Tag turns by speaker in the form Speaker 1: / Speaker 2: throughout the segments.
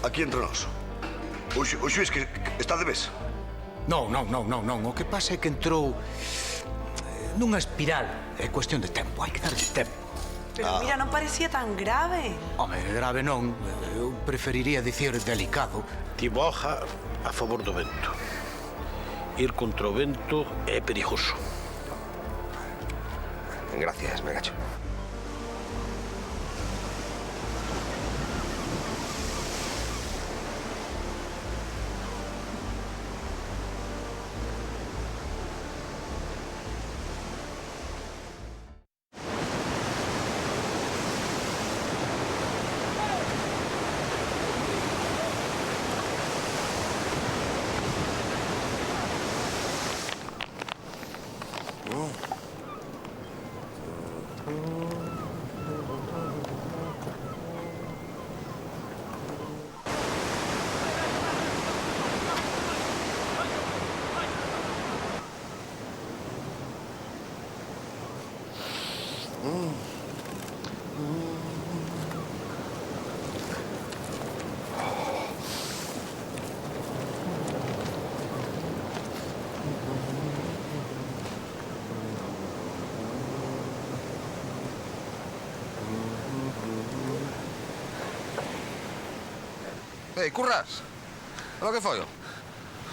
Speaker 1: aquí entre nós. O xuiz que está de vez.
Speaker 2: Non. O que pasa é que entrou nunha espiral. É cuestión de tempo, hai que darlle tempo.
Speaker 3: Pero mira, non parecía tan grave.
Speaker 2: Home, grave non. Eu preferiría dicir delicado.
Speaker 4: Ti boja a favor do vento. Ir contra o vento é perigoso.
Speaker 5: Gracias, me agacho.
Speaker 6: Ei, Currás, o que foi?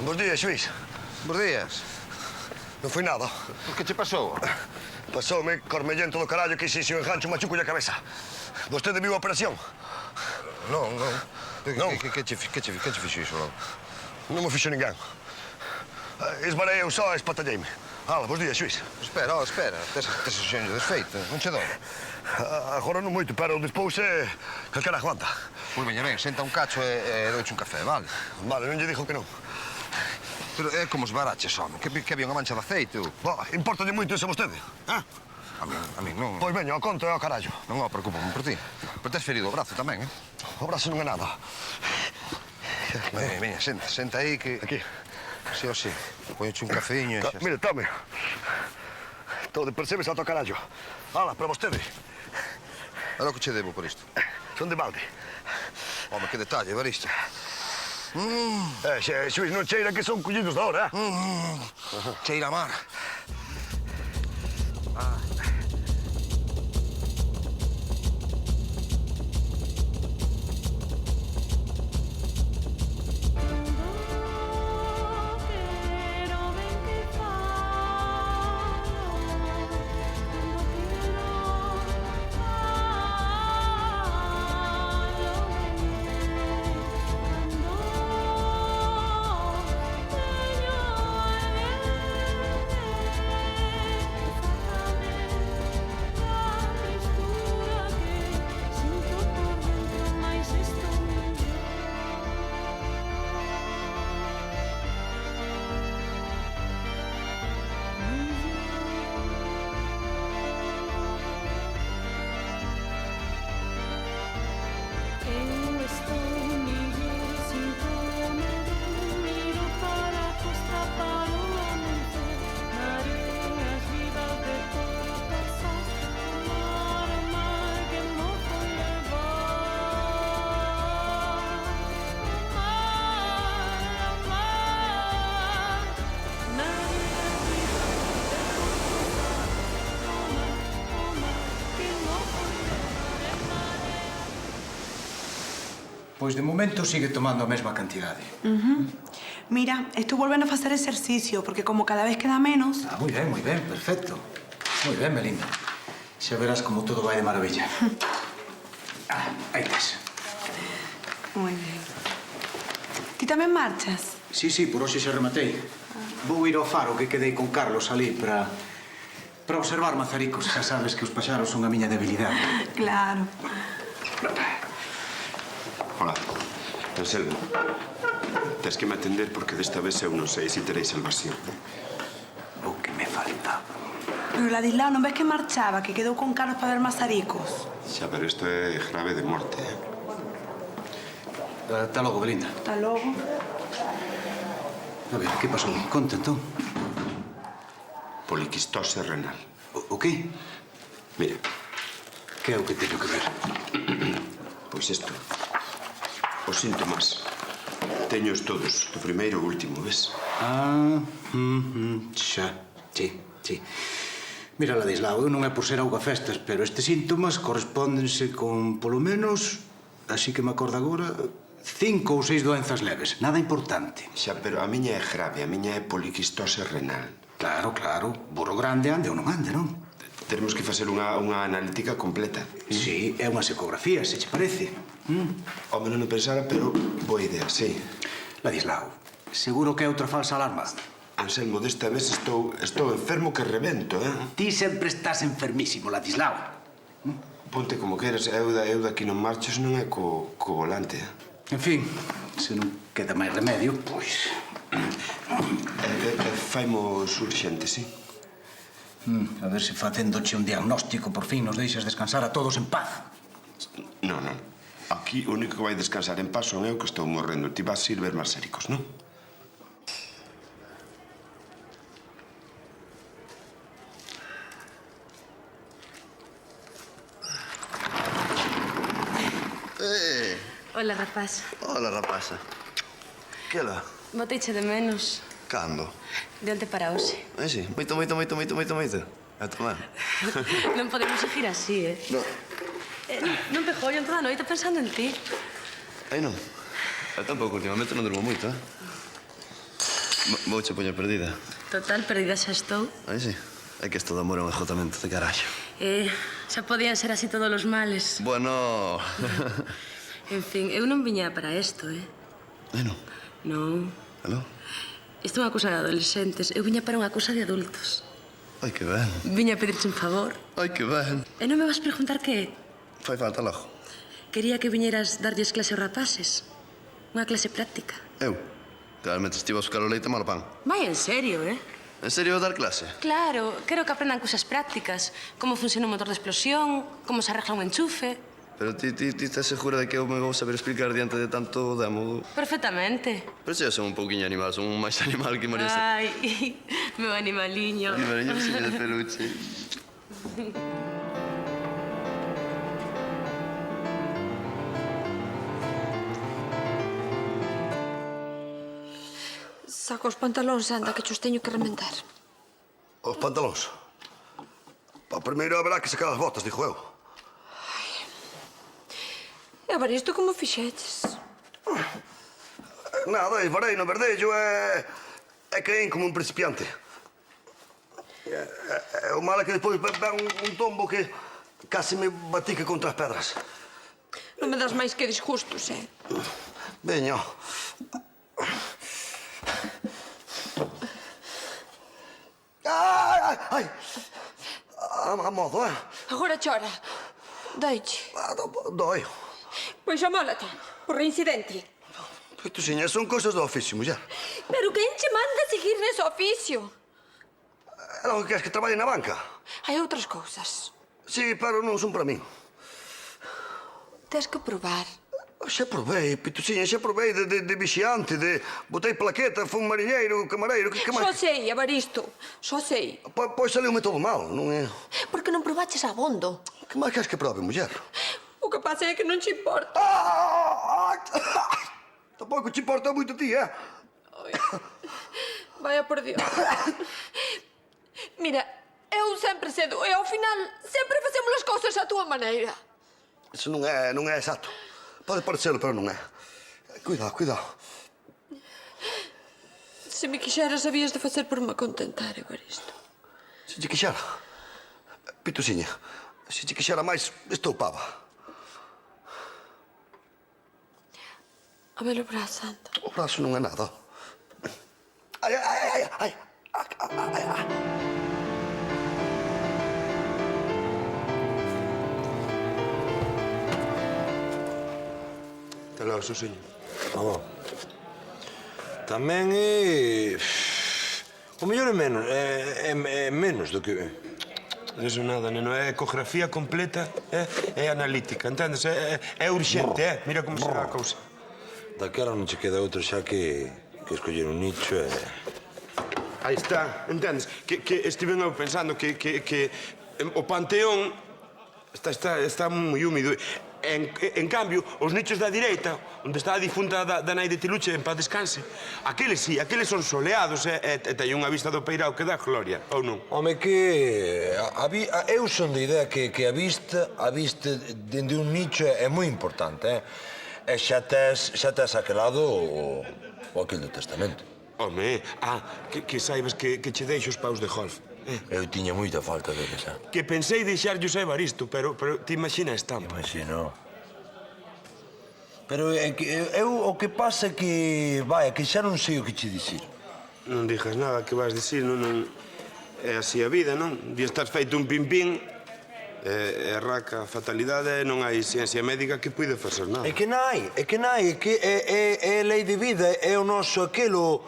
Speaker 1: Bos días, xuiz.
Speaker 6: Bos días.
Speaker 1: Non foi nada.
Speaker 6: O que che pasou?
Speaker 1: Pasoume cormellento do carallo que se engancho machuco a cabeza. Vostede viu a operación?
Speaker 6: Non.
Speaker 1: Non?
Speaker 6: Que che fixo iso, non?
Speaker 1: Non me fixo ninguén. Esbarei eu só e espatalleime. Ala, bos días, xuiz.
Speaker 6: Espera. Tes o xeño desfeito, non che dói?
Speaker 1: Agora non moito, pero despois calquera aguanta.
Speaker 6: Pois veña, senta un cacho e doiche un café, vale?
Speaker 1: Vale, non lle dixo que non.
Speaker 6: Pero é como os baraches, home. Que había unha mancha de aceite, ou?
Speaker 1: Importalle moito ese vostede, eh?
Speaker 6: A min non.
Speaker 1: Pois veña, o conto é o carallo.
Speaker 6: Non, preocúpame por ti. Pero tes ferido o brazo tamén, eh?
Speaker 1: O brazo non é nada.
Speaker 6: Veña, senta aí que...
Speaker 1: Aquí.
Speaker 6: Sí ou sí. Poñoche un cafeíño e xa...
Speaker 1: Mire, tome. Todo percebes ao carallo. Ala, para vostede.
Speaker 6: Era o que che debo por isto.
Speaker 1: Son de balde.
Speaker 6: Home, que detalle, Evaristo.
Speaker 1: Xuiz, non cheira que son collidos da hora, eh?
Speaker 6: Cheira a mar.
Speaker 2: Pois de momento sigue tomando a mesma cantidade.
Speaker 3: Mira, estou volvendo a facer exercicio, porque como cada vez queda menos...
Speaker 2: Moi ben, perfecto. Moi ben, Melinda. Xa verás como todo vai de maravilla. Aí tes.
Speaker 3: Moi ben. Ti tamén marchas?
Speaker 2: Sí, por hoxe xa rematei. Vou ir ao faro que quedei con Carlos ali para observar mazaricos. Xa sabes que os paxaros son a miña debilidade.
Speaker 3: Claro.
Speaker 7: Hola, Anselmo. Tens que me atender porque desta vez eu non sei se teréis salvación.
Speaker 2: O que me falta.
Speaker 3: Pero Ladislao, non ves que marchaba, que quedou con Carlos para ver mazaricos?
Speaker 7: Xa, pero isto é grave de morte, eh?
Speaker 2: Ata logo, Belinda.
Speaker 3: Hasta logo.
Speaker 2: A ver, que pasou? Conta, entón.
Speaker 7: Poliquistose renal.
Speaker 2: O que?
Speaker 7: Mira.
Speaker 2: Que é o que teño que ver?
Speaker 7: Pois isto. Os síntomas. Teños todos, do primeiro ao último, ves?
Speaker 2: Xa, sí. Mira, Ladislao, eu non é por ser augafestas, pero estes síntomas correspóndense con, polo menos, así que me acordo agora, 5 ou 6 doenzas leves. Nada importante.
Speaker 7: Xa, pero a miña é grave, a miña é poliquistose renal.
Speaker 2: Claro. Burro grande ande ou non ande, non?
Speaker 7: Teremos que facer unha analítica completa.
Speaker 2: Sí, é unha ecografía, se che parece.
Speaker 7: Home, non o pensara, pero boa idea, sí.
Speaker 2: Ladislao, seguro que é outra falsa alarma.
Speaker 7: Anselmo, desta vez estou enfermo que revento, eh?
Speaker 2: Ti sempre estás enfermísimo, Ladislao.
Speaker 7: Ponte como queres, eu daqui non marcho se non é co volante, eh?
Speaker 2: En fin, se non queda máis remedio, pois...
Speaker 7: Faimos urxente, sí?
Speaker 2: A ver se facéndoche un diagnóstico por fin nos deixas descansar a todos en paz.
Speaker 7: Non. Aquí o único que vai descansar en paz son eu que estou morrendo. Ti vas ir ver marxéricos, non?
Speaker 5: Hola, rapaz.
Speaker 1: Hola, rapaza. Que la?
Speaker 5: Boteiche de menos.
Speaker 1: Cando?
Speaker 5: De onte para hoxe.
Speaker 1: Sí, moito. A tomar.
Speaker 5: Non podemos seguir así, eh?
Speaker 1: No.
Speaker 5: Non pejollo toda a noite pensando en ti.
Speaker 1: Ai, non. Eu tampouco, últimamente non durmo moito, eh? Vouche poñer perdida.
Speaker 5: Total, perdida xa estou.
Speaker 1: Ai, sí. É que isto de amor é un ajotamento de carallo.
Speaker 5: Xa podían ser así todos os males.
Speaker 1: Bueno...
Speaker 5: En fin, eu non viña para isto, eh?
Speaker 1: Ai, non.
Speaker 5: Non.
Speaker 1: Aló?
Speaker 5: Isto é unha cousa de adolescentes. Eu viña para unha cousa de adultos.
Speaker 1: Ai, que ben.
Speaker 5: Viña a pedirte un favor.
Speaker 1: Ai, que ben.
Speaker 5: E non me vas preguntar que é?
Speaker 1: Fai falta logo.
Speaker 5: Quería que viñeras darlles clase aos rapaces. Unha clase práctica.
Speaker 1: Eu? Realmente estive a buscar o leite malo pan.
Speaker 5: Vai, en serio, eh?
Speaker 1: En serio dar clase?
Speaker 5: Claro, quero que aprendan cousas prácticas. Como funciona un motor de explosión, como se arregla un enchufe.
Speaker 1: Pero ti estás segura de que eu me vou saber explicar diante de tanto demo?
Speaker 5: Perfectamente.
Speaker 1: Pero se eu son un pouquiño animal, son un máis animal que María...
Speaker 5: Ai, meu animaliño.
Speaker 1: Animaliño de peluche.
Speaker 8: Saca os pantalóns, anda, que chos teño que remendar.
Speaker 1: Os pantalóns? Pa primeiro haberá que sacar as botas, dixo eu.
Speaker 8: E a ver, isto como fixeches?
Speaker 1: Nada, esvarei no verdello e caín como un principiante. O mal é que despois ven un tombo que casi me batique contra as pedras.
Speaker 8: Non me das máis que disgustos, eh?
Speaker 1: Veño. Ai! A modo, eh?
Speaker 8: Agora chora. Doiche.
Speaker 1: Doi.
Speaker 8: Pois amólate, por reincidente.
Speaker 1: Pituxiña, son cousas do oficio, muller.
Speaker 8: Pero quen che manda seguir nese oficio?
Speaker 1: É logo que queres que traballe na banca?
Speaker 8: Hai outras cousas.
Speaker 1: Sí, pero non son para min.
Speaker 8: Tes que probar.
Speaker 1: Xa provei, Pituxiña, xa provei de vixiante, botei plaqueta, fui un mariñeiro, camareiro, que
Speaker 8: Só
Speaker 1: máis?
Speaker 8: sei, Evaristo, só sei.
Speaker 1: Pois saliu-me todo mal, non é?
Speaker 8: Porque non probaches abondo.
Speaker 1: Que máis queres que prove, muller?
Speaker 8: O que pasa é que non che importa.
Speaker 1: Tampouco te importa moito a ti, eh?
Speaker 8: Vaya por Dios. Mira, eu sempre cedo e ao final sempre facemos as cousas á túa maneira.
Speaker 1: Iso non é exacto. Pode parecelo, pero non é. Cuidado.
Speaker 8: Se me quixeras, sabías de facer por me contentar, Evaristo.
Speaker 1: Se te quixera, Pituxiña, se te quixera máis, estoupaba.
Speaker 8: A ver o brazo, anda.
Speaker 1: O brazo non é nada. Ai.
Speaker 7: Te logo, Susiño.
Speaker 4: Vamos. Tamén é... O mellor é menos, é menos do que...
Speaker 9: Eso nada, neno, é ecografía completa, é analítica, entendes? É urxente, mira como será a cousa.
Speaker 4: Daquela non che queda outro xa que escoller un nicho e...
Speaker 9: Aí está, entendes? Que estiven eu pensando que o Panteón está moi húmido En cambio, os nichos da direita, onde está a difunta da nai de Tiluche, en paz descanse, aqueles sí, aqueles son soleados e teñen unha vista do Peirao que dá gloria, ou non?
Speaker 10: Home, que... Eu son de idea que a vista dende un nicho é moi importante, E xa tes aquelado o aquel do testamento.
Speaker 9: Home, que saibas que che deixo os paus de golf.
Speaker 10: Eu tiña moita falta deles,
Speaker 9: Que pensei deixarllos a Evaristo, pero te imaginas a estampa.
Speaker 10: Imagino. Pero é que eu o que pasa é que... Vai, que xa non sei o que che dicir.
Speaker 9: Non digas nada que vas dicir, non... É así a vida, non? Un día estás feito un pin-pin, é raca a fatalidade, non hai ciencia médica que puide facer nada.
Speaker 10: É que é lei de vida, é o noso aquelo...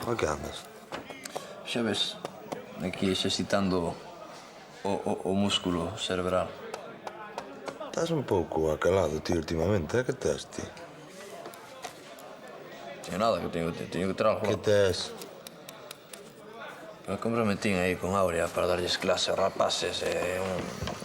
Speaker 10: A que andas?
Speaker 11: Xa ves, aquí exercitando o músculo cerebral.
Speaker 10: Estás un pouco acalado, tío, últimamente, Que tes, ti?
Speaker 11: Teño nada, que teño que ter algo.
Speaker 10: Que tes?
Speaker 11: Me comprometín aí con Aurea para darlles clase aos rapaces,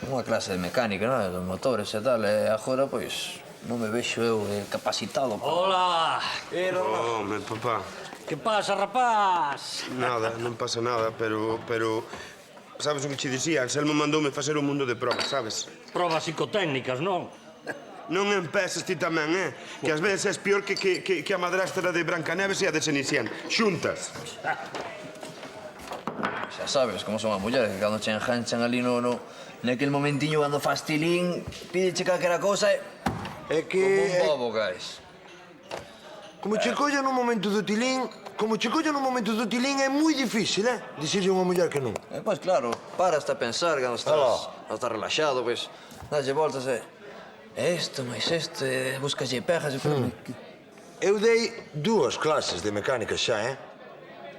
Speaker 11: unha clase de mecánica, non? Dos motores e tal, e agora, pois, non me vexo eu capacitado.
Speaker 12: Hola!
Speaker 9: Home, papá.
Speaker 12: Que pasa, rapaz?
Speaker 9: Nada, non pasa nada, pero... Sabes o que che dicía? Anselmo mandoume facer un mundo de probas, sabes?
Speaker 12: Probas psicotécnicas, non?
Speaker 9: Non empezas ti tamén, Que ás veces és pior que a madrastra de Brancaneves e a de Cenicián. Xuntas.
Speaker 11: Xa sabes como son as mulleres, que cando che enganchan ali naquel momentiño cando fas tilín, pídeche calquera cousa e...
Speaker 10: É que...
Speaker 11: Como un bobo, guys.
Speaker 10: Como che collan nun momento do tilín, é moi difícil, dicirlle a unha muller que non.
Speaker 11: Pois claro, paras a pensar cando estás relaxado, pois, dalle voltas e... Isto, máis isto, buscalle pegas...
Speaker 10: Eu dei 2 clases de mecánica xa,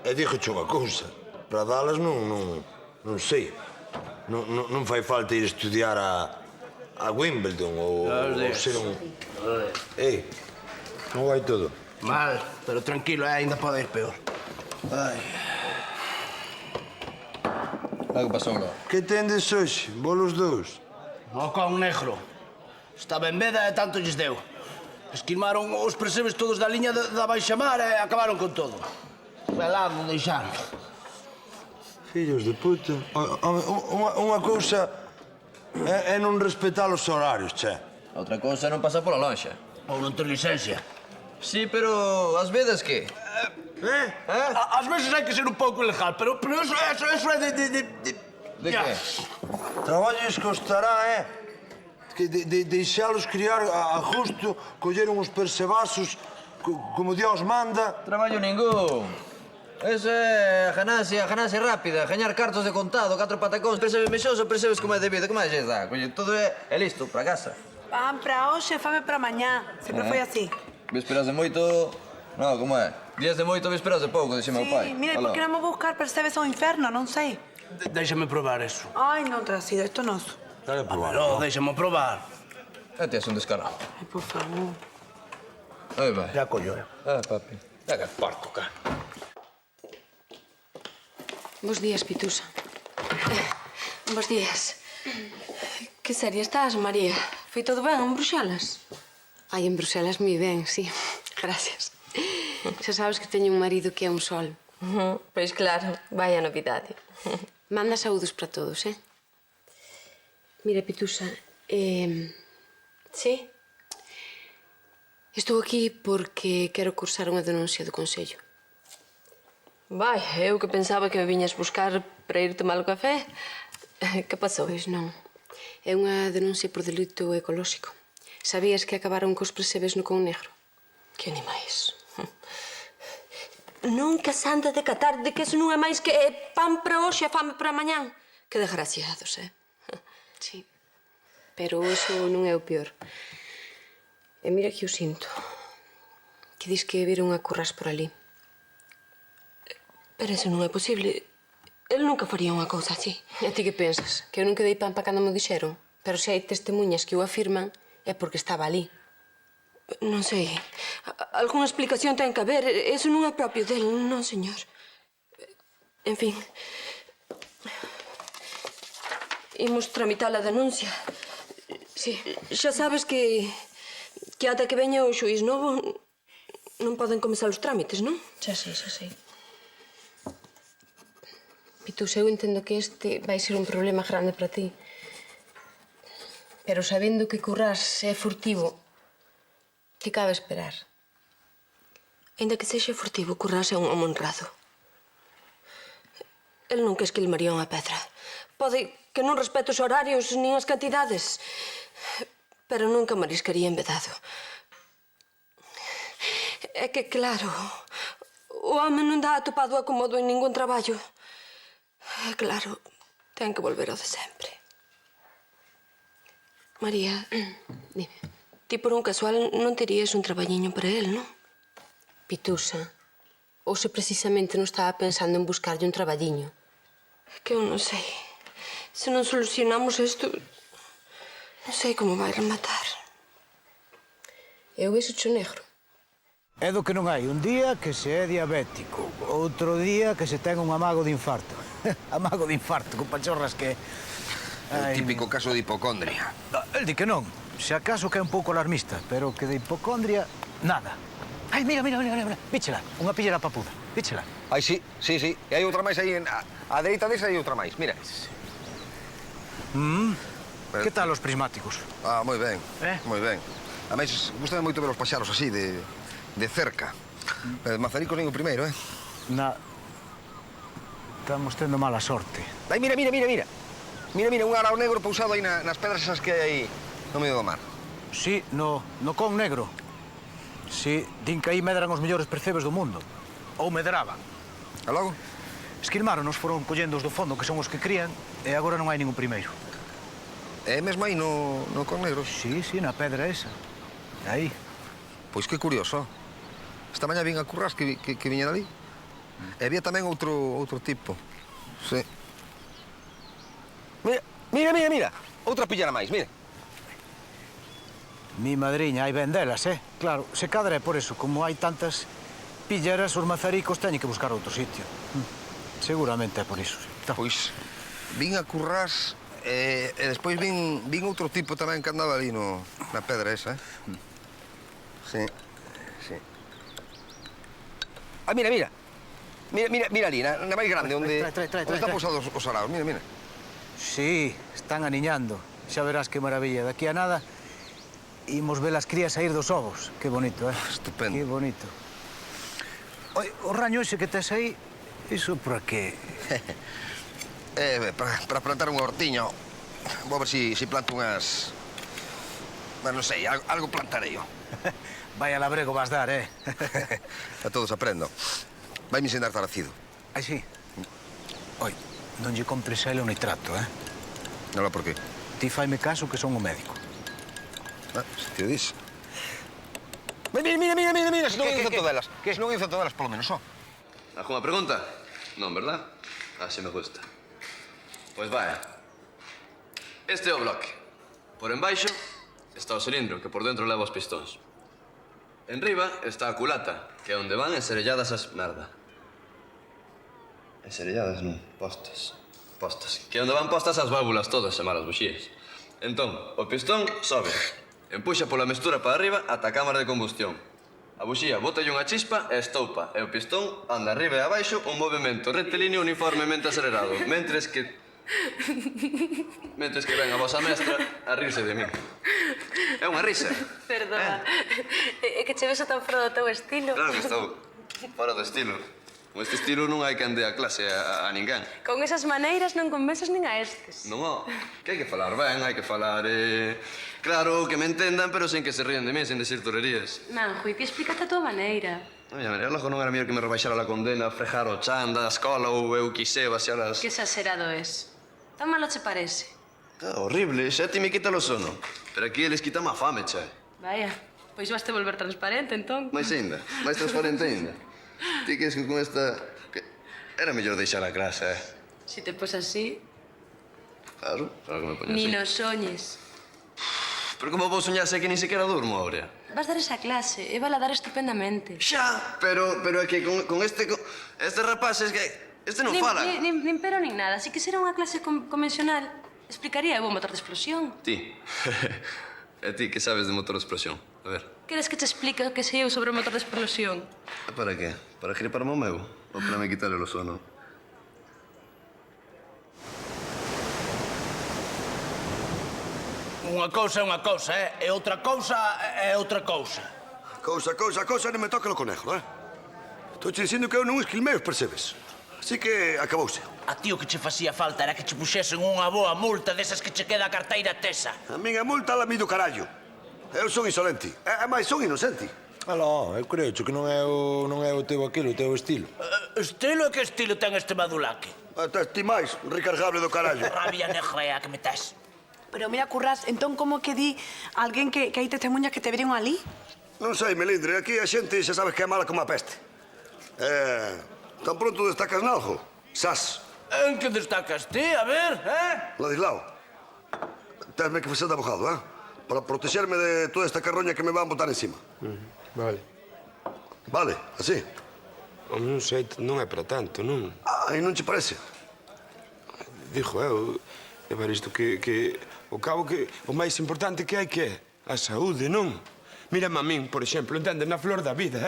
Speaker 10: E dixoche unha cousa, para dalas non sei. Non fai falta ir estudiar a Wimbledon ou ser un... Ei, como vai todo?
Speaker 2: Mal, pero tranquilo, ainda pode ir peor.
Speaker 11: Ai... Que pasou, lo?
Speaker 10: Que tendes hoxe, bolos 2?
Speaker 2: O con negro. Estaba en veda e tanto lles deu. Esquimaron os percebes todos da liña da baixamar e acabaron con todo. Velado, deixaron.
Speaker 10: Fillos de puta. Unha cousa é non respetar os horarios, che.
Speaker 11: Outra cousa é non pasar pola lonxa.
Speaker 2: Ou non ter licencia.
Speaker 11: Sí, pero ás veces que?
Speaker 2: Ás veces hai que ser un pouco ilegal, pero eso é de...
Speaker 11: De que?
Speaker 10: Traballos costará, Que deixalos criar a justo, colleron os percebasos como Dios manda.
Speaker 11: Traballo ningún. Eso é a ganancia rápida, gañar cartos de contado, 4 patacóns, percebes mexoso, percebes como é debido, que máis dá? Coño, todo é listo, para casa.
Speaker 3: Pan pra hoxe, fame pra mañá. Sempre foi así.
Speaker 11: Vésperas de moito... Non, como é? Días de moito, vésperas de pouco, dixe meu pai.
Speaker 3: Sí, mire, por que non me buscar percebes ao inferno? Non sei.
Speaker 2: Déxame probar eso.
Speaker 3: Ai, non, Tracido, isto non.
Speaker 10: Dale a probar.
Speaker 2: No, déxame probar.
Speaker 11: Tes un descarado.
Speaker 3: Ai, por favor.
Speaker 11: Aí vai.
Speaker 2: Ya collo,
Speaker 11: papi. Ya que parco, cá.
Speaker 5: Bos días, Pitusa. Bos días. Que seria estás, María? Foi todo ben en Bruxelas? Ai, en Bruxelas moi ben, sí. Gracias. Xa sabes que teño un marido que é un sol.
Speaker 8: Pois claro, vai a novidade.
Speaker 5: Manda saúdos para todos, Mira, Pitusa,
Speaker 8: Sí?
Speaker 5: estou aquí porque quero cursar unha denuncia do Consello.
Speaker 8: Vai, eu que pensaba que me viñas buscar para ir tomar o café. Que pasou?
Speaker 5: Pois non. É unha denuncia por delito ecolóxico. Sabías que acabaron cos percebes no Con Negro?
Speaker 8: Que animais. Nunca se anda de catar de que eso non é máis que pan para hoxe e fame para mañán. Que desgraciados,
Speaker 5: Sí. Pero iso non é o peor. E mira que o sinto. Que dis que viron a Currás por ali.
Speaker 8: Pero eso non é posible. El nunca faría unha cousa así.
Speaker 5: E ti que pensas? Que eu non quedei pan para cando me dixeron? Pero se hai testemunhas que o afirman, é porque estaba ali.
Speaker 8: Non sei. Alguna explicación ten que haber. Eso non é propio del, non, señor. En fin. Imos tramitar a denuncia. Sí. Xa sabes que ata que veña o xuiz novo non poden comezar os trámites, non?
Speaker 5: Xa sei.
Speaker 8: Pitus, eu entendo que este vai ser un problema grande para ti. Pero sabendo que Currás é furtivo, que cabe esperar? Ainda que sexa furtivo, Currás é un homo honrado. El non que esquilmaría unha pedra. Pode que non respete os horarios nin as cantidades, pero nunca mariscaría en vedado. É que, claro, o home non dá atopado acomodo en ningún traballo. É claro, ten que volver ao de sempre. María, dime, ti por un casual non terías un traballiño para él, non? Pitusa, ou se precisamente non estaba pensando en buscarlle un traballiño. É que eu non sei. Se non solucionamos isto, non sei como vai rematar. Eu vexo cho negro.
Speaker 2: É do que non hai. Un día que se é diabético, outro día que se ten un amago de infarto. Amago de infarto, con pachorras que...
Speaker 6: O típico caso de hipocondria.
Speaker 2: El di que non. Se acaso que é un pouco alarmista, pero que de hipocondria, nada. Ai, mira. Víchela, unha pillera papuda. Víchela.
Speaker 6: Ai, sí. E hai outra máis aí, á dereita desa hai outra máis, mira.
Speaker 2: Que tal os prismáticos?
Speaker 6: Ah, moi ben, moi ben. A máis, gustame moito ver os paxaros así, de cerca. Mazaricos nin o primeiro,
Speaker 2: Estamos tendo mala sorte.
Speaker 6: Ai, mira. Mira, un arao negro pousado aí nas pedras esas que hai aí no medio do mar.
Speaker 2: Sí, no con negro. Sí, din que aí medran os mellores percebes do mundo. Ou medraban.
Speaker 6: E logo?
Speaker 2: Esquilmaron-nos, foron collendo os do fondo, que son os que crían, e agora non hai ningún primeiro.
Speaker 6: É mesmo aí no con negro?
Speaker 2: Sí, na pedra esa. Aí.
Speaker 6: Pois que curioso. Esta mañá vin a Currás que viña dali. E había tamén outro tipo. Sí. Mira. Outra pillera máis, mira.
Speaker 2: Mi madriña, hai ben delas, Claro, se cadra é por eso. Como hai tantas pilleras, os mazaricos teñen que buscar outro sitio. Seguramente é por iso.
Speaker 6: Pois, vin a Currás e despois vin outro tipo tamén que andaba ali na pedra esa, Sí. Ah, mira. Mira ali, na máis grande, onde están pousados os araos. Mira.
Speaker 2: Sí, están aniñando. Xa verás que maravilla. Daqui a nada, imos ver as crías sair dos ovos. Que bonito,
Speaker 6: Estupendo.
Speaker 2: Que bonito. Oi, o raño ese que tes aí, iso para que?
Speaker 6: Para plantar unha hortiña. Vou ver si planto unhas... Non sei, algo plantarei.
Speaker 2: Vaya labrego vas dar,
Speaker 6: A todos aprendo. Vai-me ensinar Tarcido.
Speaker 2: Ai, sí. Oi, non lle compres a ele o nitrato,
Speaker 6: Nala, por qué?
Speaker 2: Ti faime caso que son o médico.
Speaker 6: Se te o dis. Mira, se non infecto delas. Se non infecto delas, polo menos,
Speaker 11: ¿Alguna pregunta? Non, verdad? Así me gusta. Pois vai. Este é o bloque. Por embaixo está o cilindro, que por dentro leva os pistóns. Enriba está a culata, que é onde van enserelladas as merda. Enserelladas non, postas. Que é onde van postas as válvulas todas, e malas buxías. Entón, o pistón sobe, empuxa pola mestura para arriba ata a cámara de combustión. A buxía botalle unha chispa e estoupa, e o pistón anda arriba e abaixo un movimento rectilíneo uniformemente acelerado, mentres que ven a vosa mestra a rirse de min. É unha risa.
Speaker 8: Perdona. É que che vexo tan fora do teu estilo.
Speaker 11: Claro que estou fora do estilo. Con este estilo non hai que ande a clase a ninguén.
Speaker 8: Con esas maneiras non convences nin a estes.
Speaker 11: Non, que hai que falar ben, hai que falar... Claro, que me entendan, pero sen que se rían de mí, sen decir torerías.
Speaker 8: Manjo, e ti explícate a tua maneira.
Speaker 11: Oye, María, logo non era mellor que me rebaixara a condena, frejar o chan da escola ou eu quise vaciar as...
Speaker 8: Que exagerado es. Tan malo che parece.
Speaker 11: Horrible, xa ti me quita o sono. Pero aquí eles quitan a fame, che.
Speaker 8: Vaya, pois vaste volver transparente, entón.
Speaker 11: Mais ainda, máis transparente ainda. Ti que con esta... Era mellor deixar a clase,
Speaker 8: Si te pos así...
Speaker 11: Claro que me poño así.
Speaker 8: Ni nos soñes.
Speaker 11: Pero como vou soñar se que ni sequera durmo, Aurea?
Speaker 8: Vas dar esa clase e vala dar estupendamente.
Speaker 11: Xa, pero é que con estes rapaces que... Este non fala.
Speaker 8: Nin pero nin nada. Si que será unha clase convencional, explicaría eu o motor de explosión.
Speaker 11: Ti. E ti, que sabes de motor de explosión? A ver.
Speaker 8: Queres que te explique o que sei eu sobre o motor de explosión?
Speaker 11: Para qué? Para griparme o meu? Ou para me quitarle o sono?
Speaker 12: Unha cousa é unha cousa, e outra cousa é outra cousa.
Speaker 1: Cousa, non me toca o conejo, Estou te dicindo que eu non esquilmei os percebes. Así que acabouse.
Speaker 12: A ti o que che facía falta era que che puxesen unha boa multa desas que che queda a carteira tesa.
Speaker 1: A minha multa la mi do carallo. Eu son insolente. E máis son inocente.
Speaker 10: Aló, eu creo que non é o teu aquilo, o teu estilo.
Speaker 12: Estilo? Que estilo ten este madulaque?
Speaker 1: Até ti máis, recargable do carallo.
Speaker 12: Rabia negra que me tes.
Speaker 3: Pero mira, Currás, entón como que di alguén que hai testemunhas que te viron ali?
Speaker 1: Non sei, Melindre, aquí a xente xa sabes que é mala como a peste. Tan pronto destacas nalgo, sas.
Speaker 12: En que destacas ti? A ver,
Speaker 1: Ladislao, tesme que facer de abogado, para protexerme de toda esta carroña que me van botar encima.
Speaker 9: Vale.
Speaker 1: Vale, así.
Speaker 9: Non sei, non é para tanto, non?
Speaker 1: E non che parece?
Speaker 9: Dixo eu, Evaristo, que o cabo que o máis importante que hai que é a saúde, non? Mírame a min, por exemplo, entendes, na flor da vida,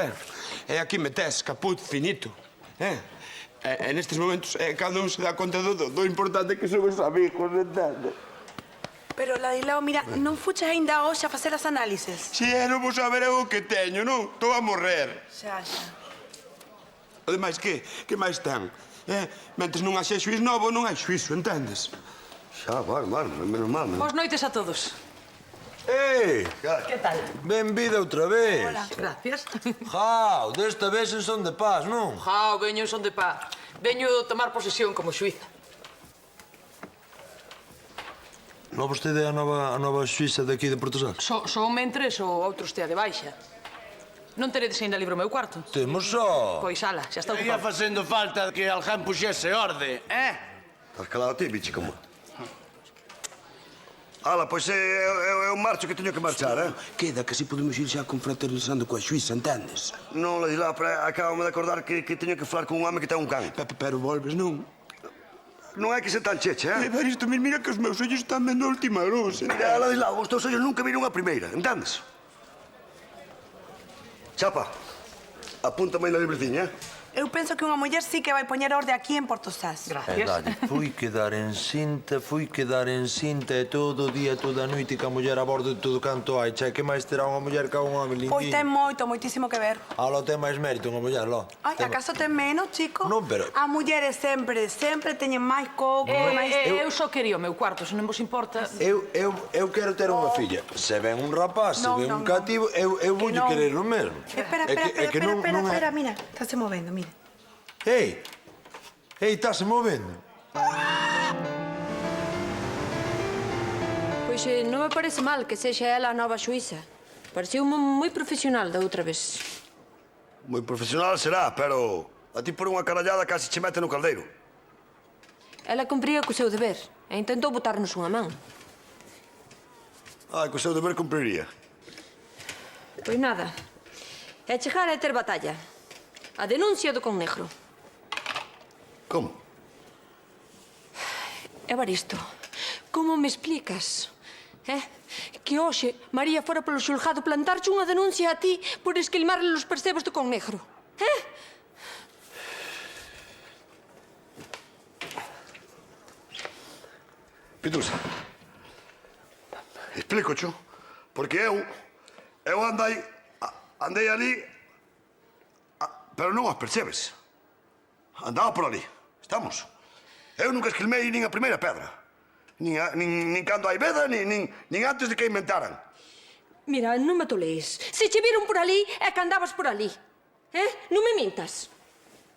Speaker 9: E aquí me tes, caput, finito, E nestes momentos, cada un se dá conta do importante que son os amigos, entendes?
Speaker 3: Pero, Ladislao, mira, non fuches aínda hoxe a facer as análises?
Speaker 9: Si, non vou saber eu o que teño, non? Estou a morrer.
Speaker 3: Xa.
Speaker 9: Ademais, que máis ten? Mentres non haxe xuiz novo, non hai xuizo, entendes?
Speaker 1: Xa, vale, menos mal.
Speaker 13: Boas noites a todos.
Speaker 10: Ei,
Speaker 13: Que tal?
Speaker 10: benvida outra vez.
Speaker 13: Hola. Gracias.
Speaker 10: Jao, desta vez en son de paz, non?
Speaker 13: Jao, veño en son de paz. Veño tomar posesión como xuiza.
Speaker 10: Non vostede é a nova xuíza daqui de Portosal?
Speaker 13: Son mentres o outro estea de baixa. Non teredes ainda libro o meu cuarto?
Speaker 10: Temos só.
Speaker 13: Pois ala, xa está
Speaker 12: Ia
Speaker 13: ocupado.
Speaker 12: facendo falta que alguén puxese orde,
Speaker 1: Estás calado ti, bichi, como? Ala, pois eu marcho que teño que marchar,
Speaker 9: Queda que así podemos ir xa confraternizando coa xuíza, entendes?
Speaker 1: Non, Ladislao, pero acabame de acordar que teño que falar con un home que ten un can.
Speaker 9: Pero volves, non?
Speaker 1: Non é que se tan cheche,
Speaker 9: Evaristo, mira que os meus ollos están vendo a última luz.
Speaker 1: Mira, Ladislao, os teus ollos nunca viron a primeira, entendes? Chapa, apúntame na libretiña,
Speaker 3: Eu penso que unha muller sí que vai poñer orde aquí en Portosás.
Speaker 10: Verdade, fui quedar encinta e todo o día, toda a noite que a muller a bordo de todo canto hai. Che, que máis terá unha muller que un home lindín?
Speaker 3: Pois ten moitísimo que ver.
Speaker 10: Aló, ten máis mérito unha muller, lo.
Speaker 3: Ai, acaso ten menos, chico?
Speaker 10: Non, pero...
Speaker 3: As mulleres sempre teñen máis coco, máis...
Speaker 13: Eu só quería o meu cuarto, se non vos importa.
Speaker 10: Eu quero ter unha filla. Se ven un rapaz, se ven un cativo, eu voulle querer o mesmo.
Speaker 3: Espera, mira. Estás movendo, mira.
Speaker 10: Ei, estás movendo.
Speaker 8: Pois non me parece mal que sexa ela a nova xuíza. Pareceu moi profesional da outra vez.
Speaker 1: Moi profesional será, pero a ti por unha carallada casi che mete no caldeiro.
Speaker 8: Ela cumpría co seu deber e intentou botarnos unha man.
Speaker 1: Ai, co seu deber cumpriría.
Speaker 8: Pois nada. É chegar a ter batalla. A denuncia do Conegro.
Speaker 1: Como?
Speaker 8: Evaristo, como me explicas? Que hoxe María fora polo xulgado plantarche unha denuncia a ti por esquilmarle os percebos do Conegro.
Speaker 1: Pitusa, explícocho, porque eu andei ali, pero non os percebes. Andaba por ali, estamos. Eu nunca esquilmei nin a primeira pedra. Nin cando hai veda, nin antes de que inventaran.
Speaker 8: Mira, non me tolees. Se che viron por ali, é que andabas por ali. Non me mintas.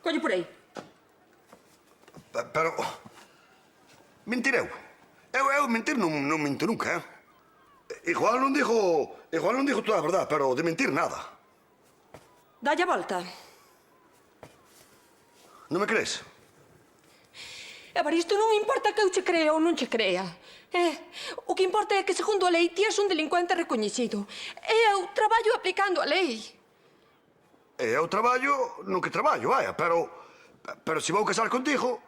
Speaker 8: Colle por aí.
Speaker 1: Pero... mentir eu. Eu mentir non minto nunca, Igual non dijo toda a verdad, pero de mentir nada.
Speaker 8: Dalle a volta.
Speaker 1: Non me crees?
Speaker 8: Evaristo, non importa que eu che crea ou non che crea. O que importa é que, segundo a lei, ti és un delincuente recoñecido. E eu traballo aplicando a lei.
Speaker 1: Eu traballo no que traballo, pero Pero se vou casar contigo,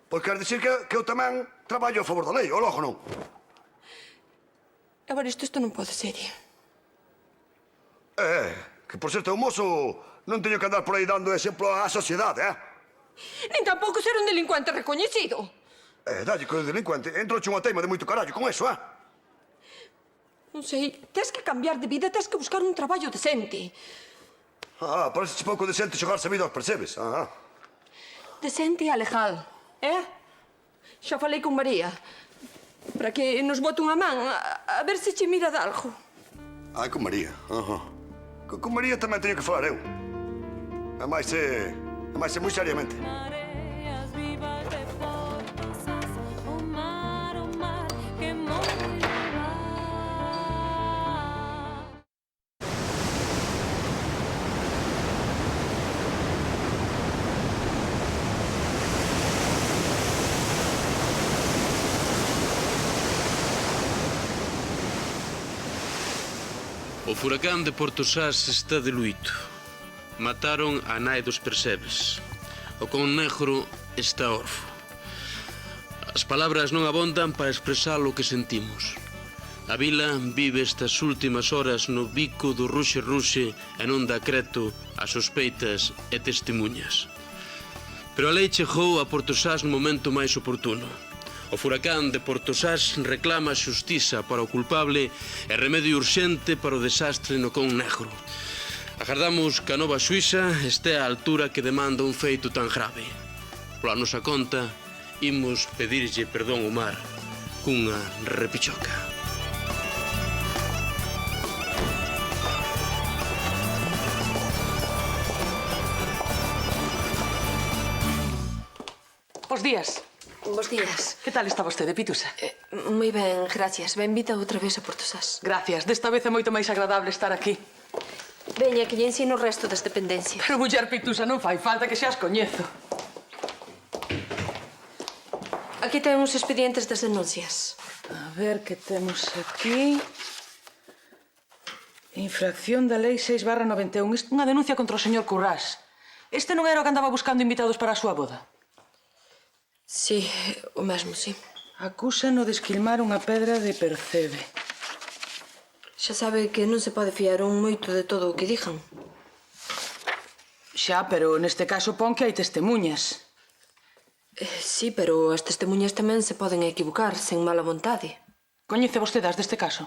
Speaker 1: pois quer dicir que eu tamén traballo a favor da lei, ou logo non?
Speaker 8: Evaristo, isto non pode ser.
Speaker 1: Que por ser teu mozo non teño que andar por aí dando exemplo á sociedade,
Speaker 8: Nin tampouco ser un delincuente recoñecido.
Speaker 1: Dalle que o delincuente entroche unha teima de moito carallo con eso,
Speaker 8: Non sei, tes que cambiar de vida, tes que buscar un traballo decente.
Speaker 1: Parece pouco decente xogarse a vida aos percebes,
Speaker 8: Decente e legal, Xa falei con María, para que nos bote unha man, a ver se che mira de algo.
Speaker 1: Con María, Con María tamén teño que falar eu. É máis moi seriamente.
Speaker 14: O furacán de Portosás está diluído. Mataron a nai dos percebes. O con negro está orfo. As palabras non abondan para expresar o que sentimos. A vila vive estas últimas horas no bico do ruxe-ruxe e non dá creto a sospeitas e testemunhas. Pero a lei chegou a Portosás no momento máis oportuno. O furacán de Portosás reclama xustiza para o culpable e remedio urxente para o desastre no con negro. Agardamos que a nova Suíza este á altura que demanda un feito tan grave. Pola nosa conta, imos pedirlle perdón ao mar cunha repichoca.
Speaker 13: Bos días.
Speaker 8: Bos días.
Speaker 13: Que tal está vostede, Pitusa?
Speaker 8: Moi ben, gracias. Benvida outra vez a Portosás.
Speaker 13: Gracias. Desta vez é moito máis agradable estar aquí.
Speaker 8: Veña, que lle ensino o resto das dependencias.
Speaker 13: Pero, muller Pitusa, non fai falta que xa as coñezo.
Speaker 8: Aquí ten uns expedientes das denuncias.
Speaker 13: A ver, que temos aquí... Infracción da Lei 6/91. Isto é unha denuncia contra o señor Currás. Este non era o que andaba buscando invitados para a súa boda?
Speaker 8: Sí, o mesmo, sí.
Speaker 13: Acúsano de esquilmar unha pedra de percebe.
Speaker 8: Xa sabe que non se pode fiar un moito de todo o que digan.
Speaker 13: Xa, pero neste caso pon que hai testemunhas.
Speaker 8: Sí, pero as testemunhas tamén se poden equivocar, sen mala vontade.
Speaker 13: Coñece vostede as deste caso?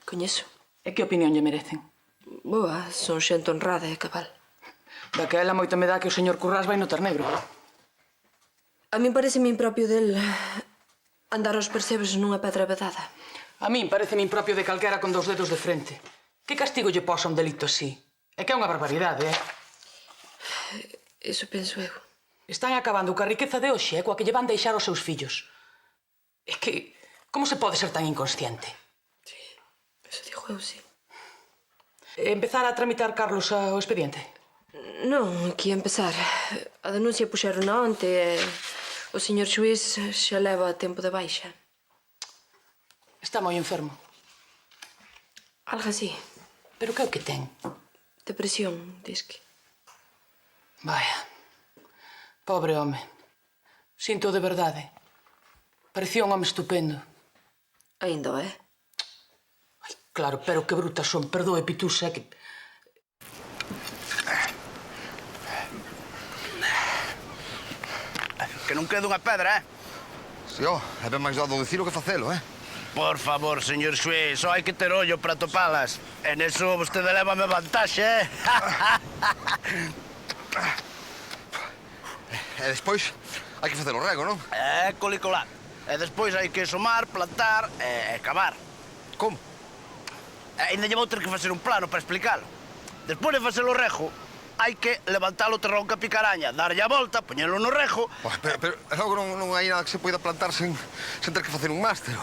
Speaker 8: Coñezo.
Speaker 13: E que opinión lle merecen?
Speaker 8: Boa, son xente honrada e cabal.
Speaker 13: Daquela moito me dá que o señor Currás vai no ter negro.
Speaker 8: A min pareceme impropio del andar aos percebes nunha pedra vedada.
Speaker 13: A min pareceme impropio de calquera con 2 dedos de frente. Que castigo lle posa un delito así? É que é unha barbaridade,
Speaker 8: Iso penso eu.
Speaker 13: Están acabando coa riqueza de hoxe, coa que lle van deixar aos seus fillos. É que, como se pode ser tan inconsciente?
Speaker 8: Sí, eso digo eu, sí.
Speaker 13: Empezar a tramitar, Carlos, o expediente?
Speaker 8: Non, aquí a empezar. A denuncia puxeron onte e o señor xuiz xa leva tempo de baixa.
Speaker 13: Está moi enfermo.
Speaker 8: Algo así.
Speaker 13: Pero que é o que ten?
Speaker 8: Depresión, disque.
Speaker 13: Vaya. Pobre home. Sinto de verdade. Parecía un home estupendo.
Speaker 8: Ainda,
Speaker 13: Ai, claro, pero que brutas son. Perdoe, Pitusa, que...
Speaker 12: Que non quede unha pedra,
Speaker 6: Si, é ben máis dado dicilo que facelo,
Speaker 12: Por favor, señor xuez, só hai que ter ollo para topalas. E neso vostede lévame vantaxe,
Speaker 6: E despois hai que facer o rego, non?
Speaker 12: Colicolar. E despois hai que somar, plantar e cavar.
Speaker 6: Como?
Speaker 12: Ainda lle vou ter que facer un plano para explicalo. Despois de facer o rego, hai que levantar o terrón ca picaraña, darlle a volta, poñelo no rego...
Speaker 6: Pero logo non hai nada que se poida plantar sen ter que facer un máster.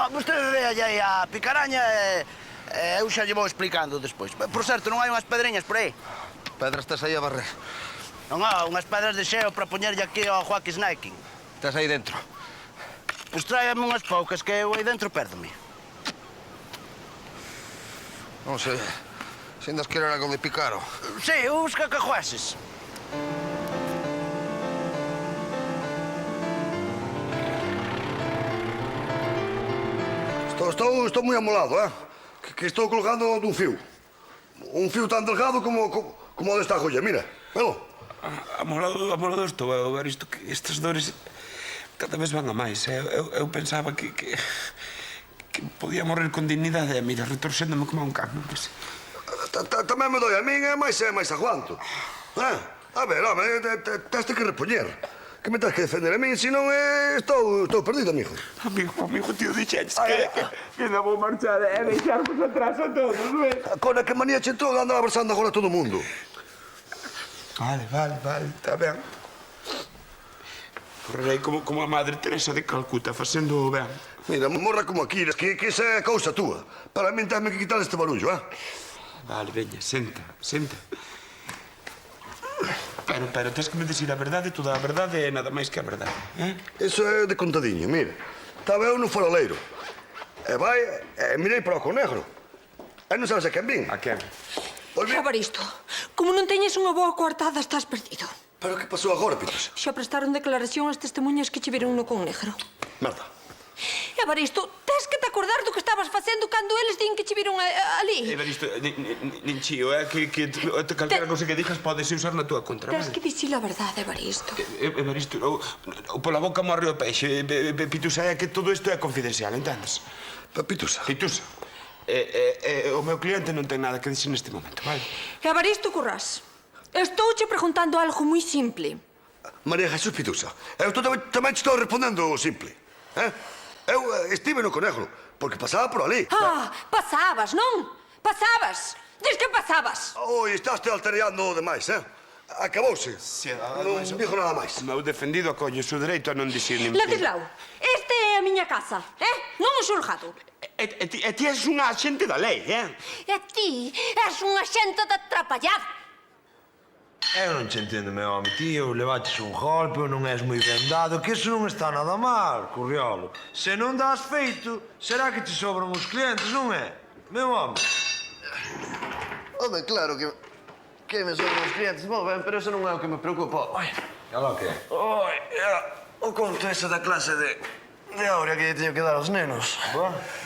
Speaker 12: Vostede vealle aí a picaraña e eu xa lle vou explicando despois. Por certo, non hai unhas pedreñas por aí?
Speaker 6: Pedras tes aí a barrer?
Speaker 12: Non há unhas pedras de xeo para poñerlle aquí ao Joaquín Sniking.
Speaker 6: Tes aí dentro?
Speaker 12: Pois tráigame unhas poucas que eu aí dentro perdo-me.
Speaker 6: Non sei... Se andas querer algo de picaro.
Speaker 12: Sí, uns cacahueses.
Speaker 1: Estou moi amolado, que estou colgando dun fío. Un fío tan delgado como o desta joya, mira, velo.
Speaker 9: Amolado estou, Evaristo, que estas dores cada vez van a máis. Eu pensaba que podía morrer con dignidade e mira, retorcéndome como un can.
Speaker 1: Tamén me doi a min, máis aguanto. A ver, home, teste que repoñer. Que me tens que defender a min, senón estou perdido, amigo.
Speaker 9: Amigo, tío, dixeches que non vou marchar e deixarmos atrás a todos, ves?
Speaker 1: Cona, que manía che entrou de andar abrazando agora a todo o mundo.
Speaker 9: Vale, está ben. Correrei como a Madre Teresa de Calcuta, facendo o ben.
Speaker 1: Mira, morra como aquí, que esa é cousa túa. Para min tenme que quitar este barullo,
Speaker 9: Vale, veña, senta. Pero tens que me dicir a verdade, toda a verdade e nada máis que a verdade,
Speaker 1: Eso é de contadiño, mira. Estaba eu no faroleiro. E vai, mirei para o conegro. E non sabes a quen vin.
Speaker 9: A quen?
Speaker 5: Evaristo, como non teñes unha boa coartada, estás perdido.
Speaker 1: Pero que pasou agora, Pitos?
Speaker 5: Xa prestaron declaración as testemunhas que che viron no con negro.
Speaker 1: Merda.
Speaker 5: Evaristo, tens que te acordar do que estabas facendo cando eles din que che viron ali.
Speaker 9: Evaristo, nin chío, que calquera cousa que dixas podese usar na túa contra.
Speaker 5: Tens que dicir a verdade, Evaristo.
Speaker 9: Evaristo, pola boca morre o peixe. Pitusa, é que todo isto é confidencial, entendes?
Speaker 1: Pitusa.
Speaker 9: O meu cliente non ten nada que dicir neste momento, vale?
Speaker 5: Evaristo Currás, estou che preguntando algo moi simple.
Speaker 1: María Jesús Pitusa, eu tamén te estou respondendo simple. Eu estive no conegro, porque pasaba por ali.
Speaker 5: Pasabas, non? Pasabas. Diz que pasabas.
Speaker 1: Oi, estás altereando demais, Acabouse. Non dixo nada máis.
Speaker 9: O meu defendido acolle o seu dereito a non dicir nin...
Speaker 5: Ladislau, esta é a miña casa, non o xulgado.
Speaker 9: E ti és unha axente da lei,
Speaker 5: E ti és un axente de atrapallado.
Speaker 10: Eu non che entendo, meu home, tío, levaches un golpe ou non és moi ben dado, que iso non está nada mal, Curriolo. Se non das feito, será que te sobran os clientes, non é? Meu home.
Speaker 11: Home, claro que me sobran os clientes, moi ben, pero eso non é o que me preocupa. Oi.
Speaker 10: Cala o que?
Speaker 11: Oi, o conto ese da clase de Áurea que teño que dar aos nenos.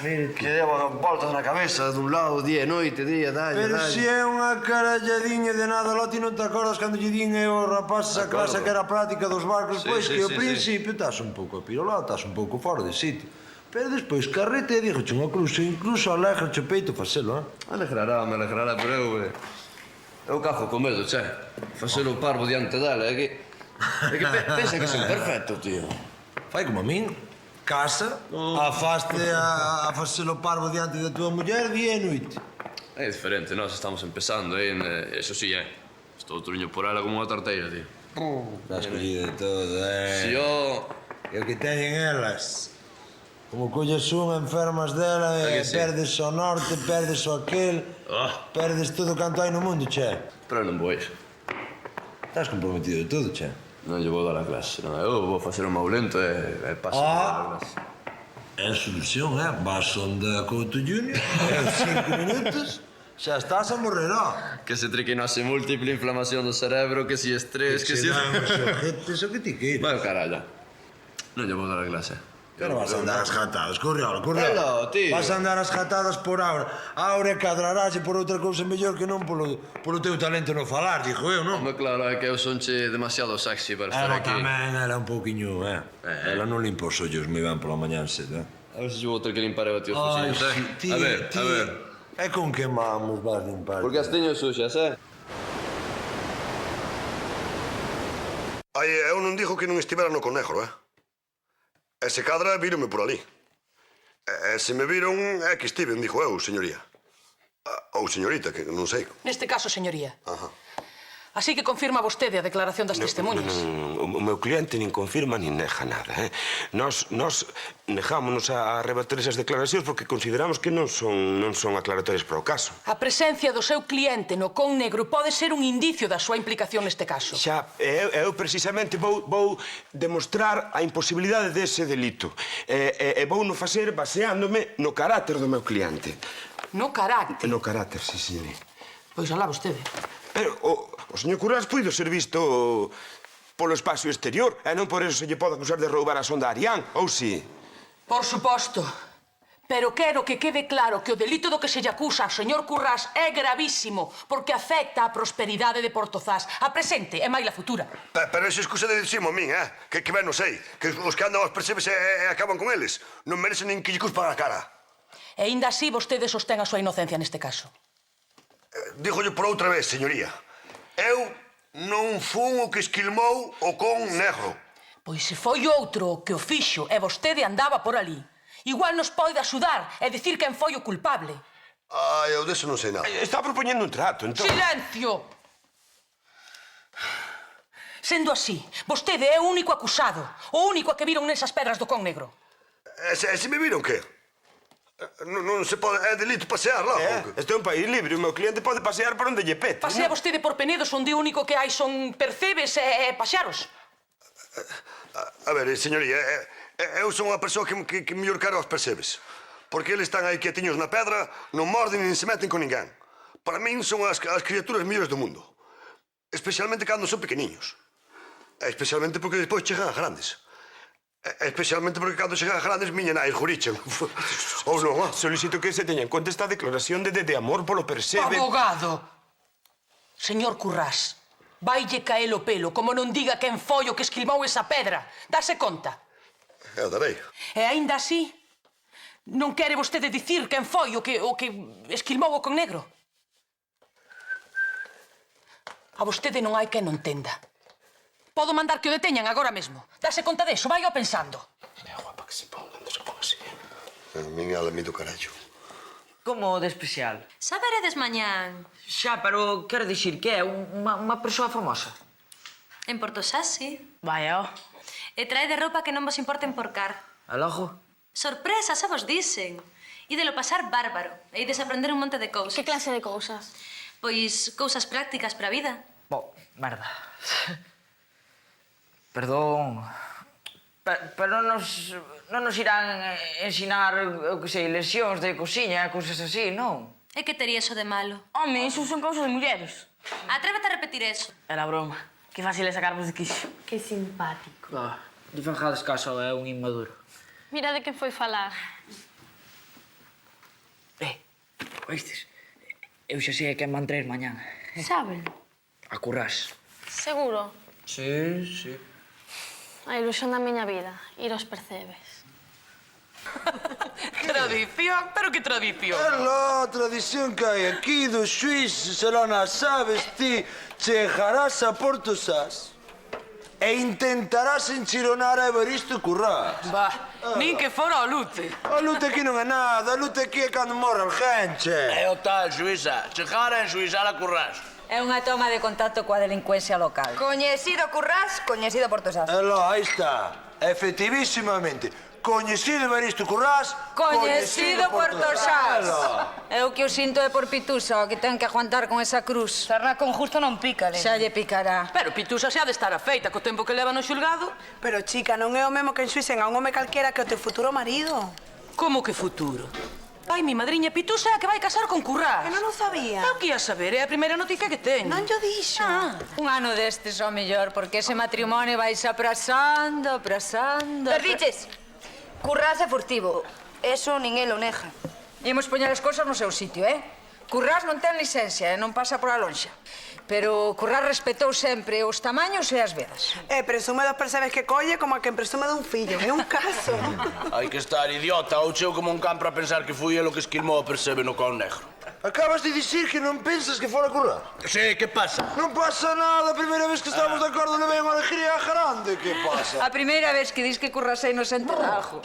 Speaker 11: Que levan voltas na cabeza dun lado, día e noite, día, dalle,
Speaker 10: Pero
Speaker 11: dalle.
Speaker 10: se é unha caralladiña de nada, Loti, non te acordas cando lle din ao rapaz esa clase que era práctica dos barcos? Pois que ao principio estás un pouco apirolado, estás un pouco fora de sitio. Pero despois carrete e dixoche unha cruz, incluso alegrache o peito facelo,
Speaker 11: Alegrará, pero eu cazo con medo, che. Facelo parvo diante dela, é que pensa que son perfecto, tío.
Speaker 10: Fai como a min. Casa, afaste a facelo parvo diante da tua muller día e noite.
Speaker 11: É diferente, nós estamos empezando, eso sí, estou truño por ela como unha torteira, tío.
Speaker 10: Estás collido de todo,
Speaker 11: Si o...
Speaker 10: E o que teñen elas? Como colles unha, enfermas dela e perdes o norte, perdes o aquel, perdes todo canto hai no mundo, che.
Speaker 11: Pero non vou ir.
Speaker 10: Estás comprometido de todo, che.
Speaker 11: Non lle vou dar a clase, non. Eu vou facer o maulento e paso a clase.
Speaker 10: É a solución, Vas onde a Couto Junior, en 5 minutos, xa estás a morrer,
Speaker 11: Que se triquinase múltiple inflamación do cerebro, que si estrés, que si...
Speaker 10: Iso que ti queiras.
Speaker 11: Vai o carallo. Non lle vou dar a clase.
Speaker 10: Pero vas a andar as jatadas, Curriolo.
Speaker 11: Hello, tío.
Speaker 10: Vas a andar as jatadas por Áurea. Áurea cadrarase por outra cousa mellor que non polo teu talento no falar, dixo eu, non?
Speaker 11: Home, claro, é que eu sonche demasiado sexy para estar
Speaker 10: Ela
Speaker 11: aquí.
Speaker 10: tamén era un pouquiño, Ela non limpa os ollos moi ben pola mañán cedo,
Speaker 11: A ver se vou ter que limpar eu a ti os
Speaker 10: Ai,
Speaker 11: fosillos, A ver.
Speaker 10: É con que mamos vas limpar?
Speaker 11: Porque as teño suxas,
Speaker 1: Ai, eu non dixo que non estivera no conegro, E se cadra, vírome por ali. E se me viron, é que estiven, dixo eu, señoría. Ou señorita, que non sei.
Speaker 13: Neste caso, señoría. Así que confirma vostede a declaración das testemunhas.
Speaker 9: O meu cliente nin confirma nin nega nada, Nós negámonos a rebater esas declaracións porque consideramos que non son aclaratorias para o caso.
Speaker 13: A presencia do seu cliente no con negro pode ser un indicio da súa implicación neste caso.
Speaker 9: Xa, eu precisamente vou demostrar a imposibilidade dese delito. E vou no facer baseándome no carácter do meu cliente.
Speaker 13: No carácter?
Speaker 9: No carácter, sí, señoría.
Speaker 13: Pois alá vostede.
Speaker 9: Pero O señor Currás puido ser visto polo espacio exterior e non por eso se lle pode acusar de roubar a sonda Arián, ou si?
Speaker 13: Por suposto. Pero quero que quede claro que o delito do que se lle acusa ao señor Currás é gravísimo porque afecta a prosperidade de Portozás, a presente e máis a futura.
Speaker 1: Pero esa excusa de dicirmo a min, que ben non sei, que os que andan aos percebes e acaban con eles. Non merecen nin que lle cuspan a cara.
Speaker 13: E aínda así vostede sostén a súa inocencia neste caso.
Speaker 1: Dígolle por outra vez, señoría. Eu non fun o que esquilmou o con negro.
Speaker 13: Pois se foi outro o que o fixo e vostede andaba por ali, igual nos pode axudar e dicir quen foi o culpable.
Speaker 1: Ai, eu deso non sei nada.
Speaker 9: Está propoñendo un trato, entón.
Speaker 13: Silencio! Sendo así, vostede é o único acusado, o único a que viron nesas pedras do con negro.
Speaker 1: E se me viron que? Non se pode... É delito pasear lá.
Speaker 9: Este é un país libre, o meu cliente pode pasear por onde lle pete.
Speaker 13: Pasea vostede por Penedos onde o único que hai son percebes e paxaros.
Speaker 1: A ver, señoría, eu son unha persoa que mellor quero aos percebes. Porque eles están aí quietiños na pedra, non morden nin se meten con ninguén. Para min son as criaturas mellores do mundo. Especialmente cando son pequeniños. Especialmente porque despois chegan a grandes. Especialmente porque cando chegan a grandes miña nai jurichan. Ou non,
Speaker 9: Solicito que se teña en conta esta declaración de amor polo percebe...
Speaker 13: Abogado! Señor Currás, vaille caer o pelo como non diga quen foi o que esquilmou esa pedra. Dase conta.
Speaker 1: Eu darei.
Speaker 13: E aínda así, non quere vostede dicir quen foi o que esquilmou o con negro? A vostede non hai quen non entenda. Podo mandar que o deteñan agora mesmo. Dase conta deso, vai pensando.
Speaker 9: Guapa que se ponga, non se ponga así.
Speaker 1: A min ala mi do carallo.
Speaker 15: Como de especial?
Speaker 16: Saberedes mañán.
Speaker 15: Xa, pero quero dicir que é unha persoa famosa.
Speaker 16: En Portosás, sí.
Speaker 15: Vaya, ó.
Speaker 16: E trae de roupa que non vos importen por car.
Speaker 15: Alojo?
Speaker 16: Sorpresa, xa vos dicen. Ídelo pasar bárbaro. E ides aprender un monte de cousas.
Speaker 17: Que clase de cousas?
Speaker 16: Pois cousas prácticas para a vida.
Speaker 15: Bo, merda. Perdón. Pero non nos irán ensinar, o que sei, lesións de cociña, cousas así, non?
Speaker 16: E que tería iso de malo?
Speaker 17: Home, iso son cousas de mulleres.
Speaker 16: Atrévete a repetir eso.
Speaker 15: Era broma. Que fácil é sacarmos de quixo.
Speaker 16: Que simpático.
Speaker 15: Di fanjades caso, é un inmaduro.
Speaker 17: Mira de que foi falar.
Speaker 15: Oístes? Eu xa sei a quen van traer mañán.
Speaker 17: Saben?
Speaker 15: A Currás.
Speaker 17: Seguro.
Speaker 15: Sí, sí.
Speaker 17: A ilusión da miña vida, ir aos percebes.
Speaker 13: Tradición, pero que tradición?
Speaker 10: É lá a tradición que hai aquí dos xuíces, se non a sabes ti, chegarás a Portosás e intentarás enchironar a Evaristo Currás.
Speaker 13: Nin que fora o lute.
Speaker 10: O lute aquí non é nada, o lute aquí é cando morre alguén, che.
Speaker 12: É o tal, xuíza, chegar a enxuizar a Currás.
Speaker 18: É unha toma de contacto coa delincuencia local.
Speaker 19: Coñecido Currás, coñecido Portosás.
Speaker 10: É lá, aí está, efectivísimamente. Coñecido Evaristo Currás,
Speaker 18: Coñecido Portosás. Eu que o sinto é por Pitusa, o que ten que aguantar con esa cruz.
Speaker 19: Sarna con justo non pica,
Speaker 18: Xa lle picará.
Speaker 13: Pero Pitusa xa ha de estar afeita co tempo que leva no xulgado.
Speaker 3: Pero, chica, non é o mesmo que enxuicen a un home calquera que o teu futuro marido.
Speaker 13: Como que futuro? Ai, mi madriña Pitusa é a que vai casar con Currás.
Speaker 3: Eu non o sabía.
Speaker 13: Eu que ia saber, é a primeira noticia que teño.
Speaker 3: Non yo dixo.
Speaker 18: Un ano destes, ao mellor, porque ese matrimonio vai se aprasando.
Speaker 19: Perdiches. Currás é furtivo. Eso nin el o nega.
Speaker 18: Imos poñer as cousas no seu sitio, Currás non ten licencia e non pasa por a lonxa. Pero Currás respetou sempre os tamaños e as vedas.
Speaker 3: Presume dos percebes que colle como a quen presume dun fillo. É un caso.
Speaker 12: Hai que estar idiota ou cheo como un can para pensar que fui el o que esquilmou o percebe no con negro.
Speaker 10: Acabas de dicir que non pensas que fora Currás?
Speaker 12: Sí, que pasa?
Speaker 10: Non pasa nada, a primeira vez que estamos de acordo levei unha alegría grande, que pasa?
Speaker 18: A primeira vez que dis que Currás é inocente de algo.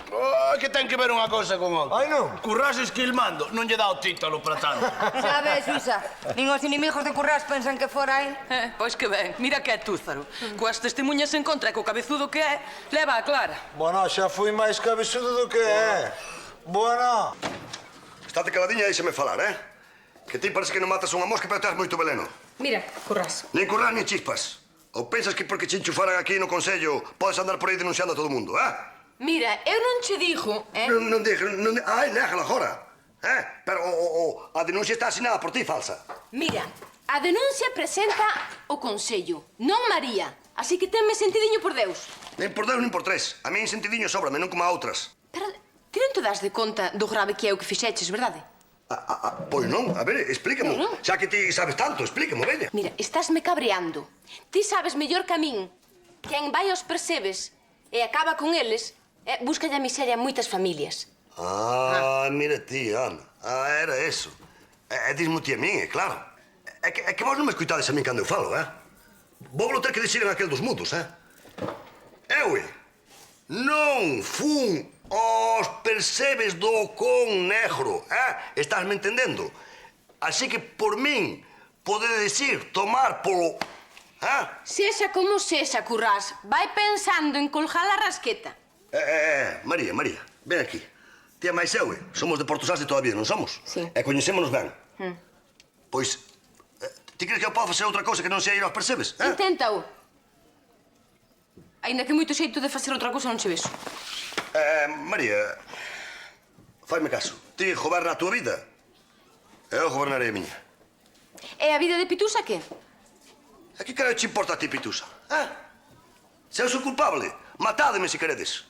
Speaker 12: Que ten que ver unha cousa con outra?
Speaker 10: Ai, non?
Speaker 12: Currás esquilmando, non lle dá o título para tanto.
Speaker 19: Sabes, Susa, nin os inimigos de Currás pensan que fora él.
Speaker 13: Pois que ben, mira que é túzaro. Coas testemunhas en contra e co cabezudo que é, leva a clara.
Speaker 10: Bueno, xa fui máis cabezudo do que é. Bueno.
Speaker 1: Estate caladiña e deixame falar, Que ti parece que non matas unha mosca, pero tens moito veleno.
Speaker 18: Mira, Currás.
Speaker 1: Nin Currás nin chispas. Ou pensas que porque che enchufaran aquí no Consello podes andar por aí denunciando a todo o mundo,
Speaker 8: Mira, eu non che dixo,
Speaker 1: Non dixo, ai, néjala agora. Pero a denuncia está asinada por ti, falsa.
Speaker 8: Mira, A denuncia presenta o Consello, non María. Así que tenme sentidiño por Deus.
Speaker 1: Nin por Deus, nin por tres. A min sentidiño sóbrame, non como a outras.
Speaker 8: Pero ti non te das de conta do grave que é o que fixeches, verdade?
Speaker 1: Pois non, a ver, explícamo. Xa que ti sabes tanto, explícamo, veña.
Speaker 8: Mira, estásme cabreando. Ti sabes mellor que a min. Quen vai aos percebes e acaba con eles, búscalle a miseria en moitas familias.
Speaker 1: Mira ti, Ana. Era eso. E dismo ti a min, é claro. É que vos non me escoitades a min cando eu falo, Vou ter que dicir en aquel dos mudos, Eu, non fun aos percebes do con negro, Estás me entendendo? Así que por min pode dicir tomar polo...
Speaker 8: Sexa como sexa, Currás, vai pensando en colgar a rasqueta.
Speaker 1: María, ven aquí. Ti e máis eu, somos de Portosás de toda a vida, non somos?
Speaker 8: Sí.
Speaker 1: E coñecémonos ben. Pois, ti crees que eu podo facer outra cousa que non sea ir aos percebes?
Speaker 8: Inténtao. Ainda que moito xeito de facer outra cousa non che vexo.
Speaker 1: María, faime caso. Ti goberna a tua vida, e eu gobernarei a miña.
Speaker 8: E a vida de Pitusa, que?
Speaker 1: E que cara che importa a ti, Pitusa? Se eu sou culpable, matádeme se queredes.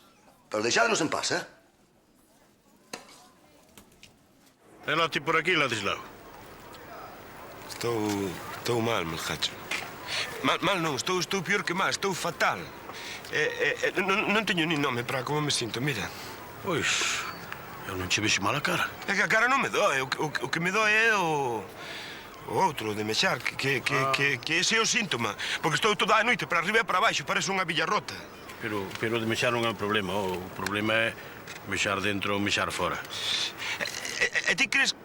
Speaker 1: Pero deixádenos en paz,
Speaker 4: Ela ti por aquí, Ladislao.
Speaker 9: Estou mal, Melgacho. Mal non, estou pior que mal, estou fatal. Non teño nin nome para como me sinto, mira.
Speaker 4: Pois, eu non che vexo mal a cara.
Speaker 9: É que a cara non me doe, o que me doe é o outro, de mexar, que ese é o síntoma. Porque estou toda a noite para arriba e para baixo, parece unha villa rota.
Speaker 4: Pero de mexar non é o problema. O problema é mexar dentro ou mexar fora.
Speaker 9: E ti crees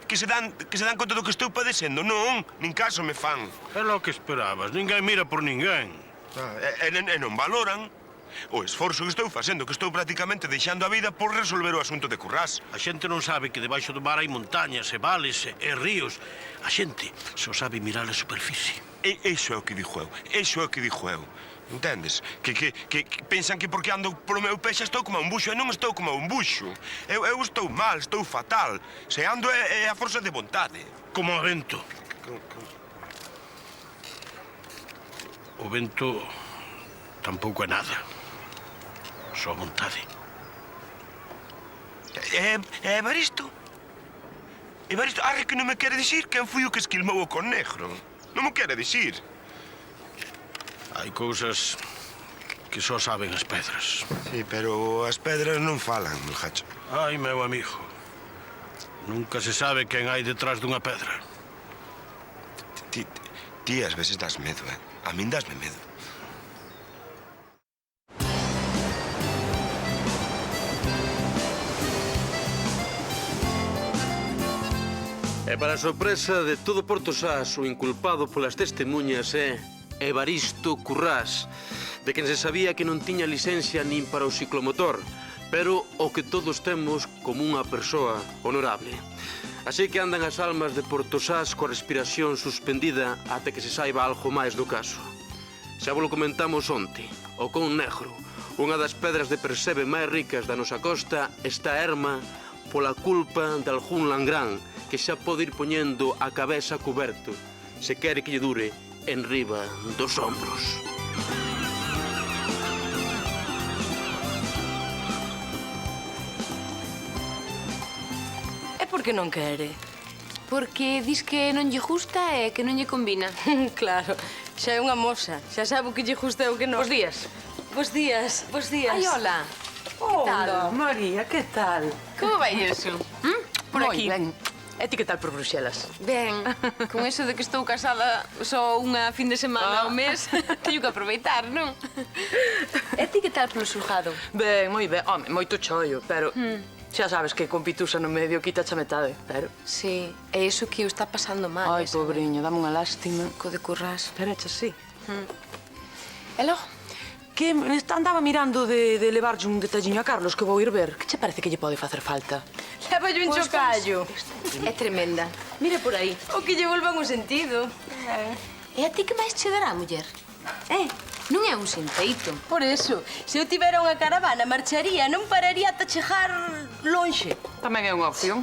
Speaker 9: que se dan conta do que estou padecendo? Non, nin caso me fan.
Speaker 4: É lo que esperabas. Ninguén mira por ninguén.
Speaker 9: E non valoran o esforzo que estou facendo, que estou prácticamente deixando a vida por resolver o asunto de Currás.
Speaker 4: A xente non sabe que debaixo do mar hai montañas e vales e ríos. A xente só sabe mirar a superficie.
Speaker 9: Iso é o que dixo eu. Entendes? Que pensan que porque ando polo meu pé xa estou como un buxo, e non estou como un buxo. Eu estou mal, estou fatal. Se ando é a forza de vontade.
Speaker 4: Como o vento. O vento tampouco é nada. Só vontade.
Speaker 9: Evaristo? Arre que non me quere dicir quen foi o que esquilmou o con negro. Non me quere dicir.
Speaker 4: Hai cousas que só saben as pedras.
Speaker 9: Sí, pero as pedras non falan, Melgacho.
Speaker 4: Ai, meu amigo. Nunca se sabe quen hai detrás dunha pedra.
Speaker 9: Ti ás veces das medo, A min dasme medo.
Speaker 14: E para a sorpresa de todo Portosás, o inculpado polas testemunhas é Evaristo Currás, de quen se sabía que non tiña licencia nin para o ciclomotor, pero o que todos temos como unha persoa honorable. Así que andan as almas de Portosás coa respiración suspendida até que se saiba algo máis do caso. Xa vos lo comentamos onte, o con negro, unha das pedras de percebe máis ricas da nosa costa, está erma pola culpa de algún langrán que xa pode ir poñendo a cabeza coberto, se quere que lle dure en riba dos ombros.
Speaker 5: E por que non quere?
Speaker 8: Porque dis que non lle gusta e que non lle combina.
Speaker 5: Claro, xa é unha moza. Xa sabe o que lle gusta e o que non.
Speaker 13: Bos días.
Speaker 5: Bos días, bos días.
Speaker 8: Ai, hola.
Speaker 13: Hola, María, que tal?
Speaker 8: Como vai iso?
Speaker 13: Por
Speaker 8: Moi
Speaker 13: aquí.
Speaker 8: ben.
Speaker 13: E ti que tal por Bruxelas?
Speaker 8: Ben, con eso de que estou casada só unha fin de semana ao mes, teño que aproveitar, non?
Speaker 5: E ti que tal polo xulgado?
Speaker 13: Ben, moi ben. Home, moito chollo, pero... Xa sabes que con Pitusa no medio quita a metade, pero...
Speaker 8: Sí, é iso que o está pasando mal.
Speaker 13: Ai, pobriño, dame unha lástima.
Speaker 8: Co de Currás.
Speaker 13: Pero hecho así.
Speaker 8: E logo?
Speaker 13: Que andaba mirando de levarlle un detalliño a Carlos que vou ir ver. Que che parece que lle pode facer falta?
Speaker 5: Lévalle un chocallo.
Speaker 8: É tremenda.
Speaker 5: Mira por aí. O que lle volvan o sentido.
Speaker 8: E a ti que máis che dará, muller? Non é un senteito.
Speaker 5: Por eso, se eu tivera unha caravana, marcharía, non pararía ata chegar lonxe.
Speaker 13: Tamén é unha opción.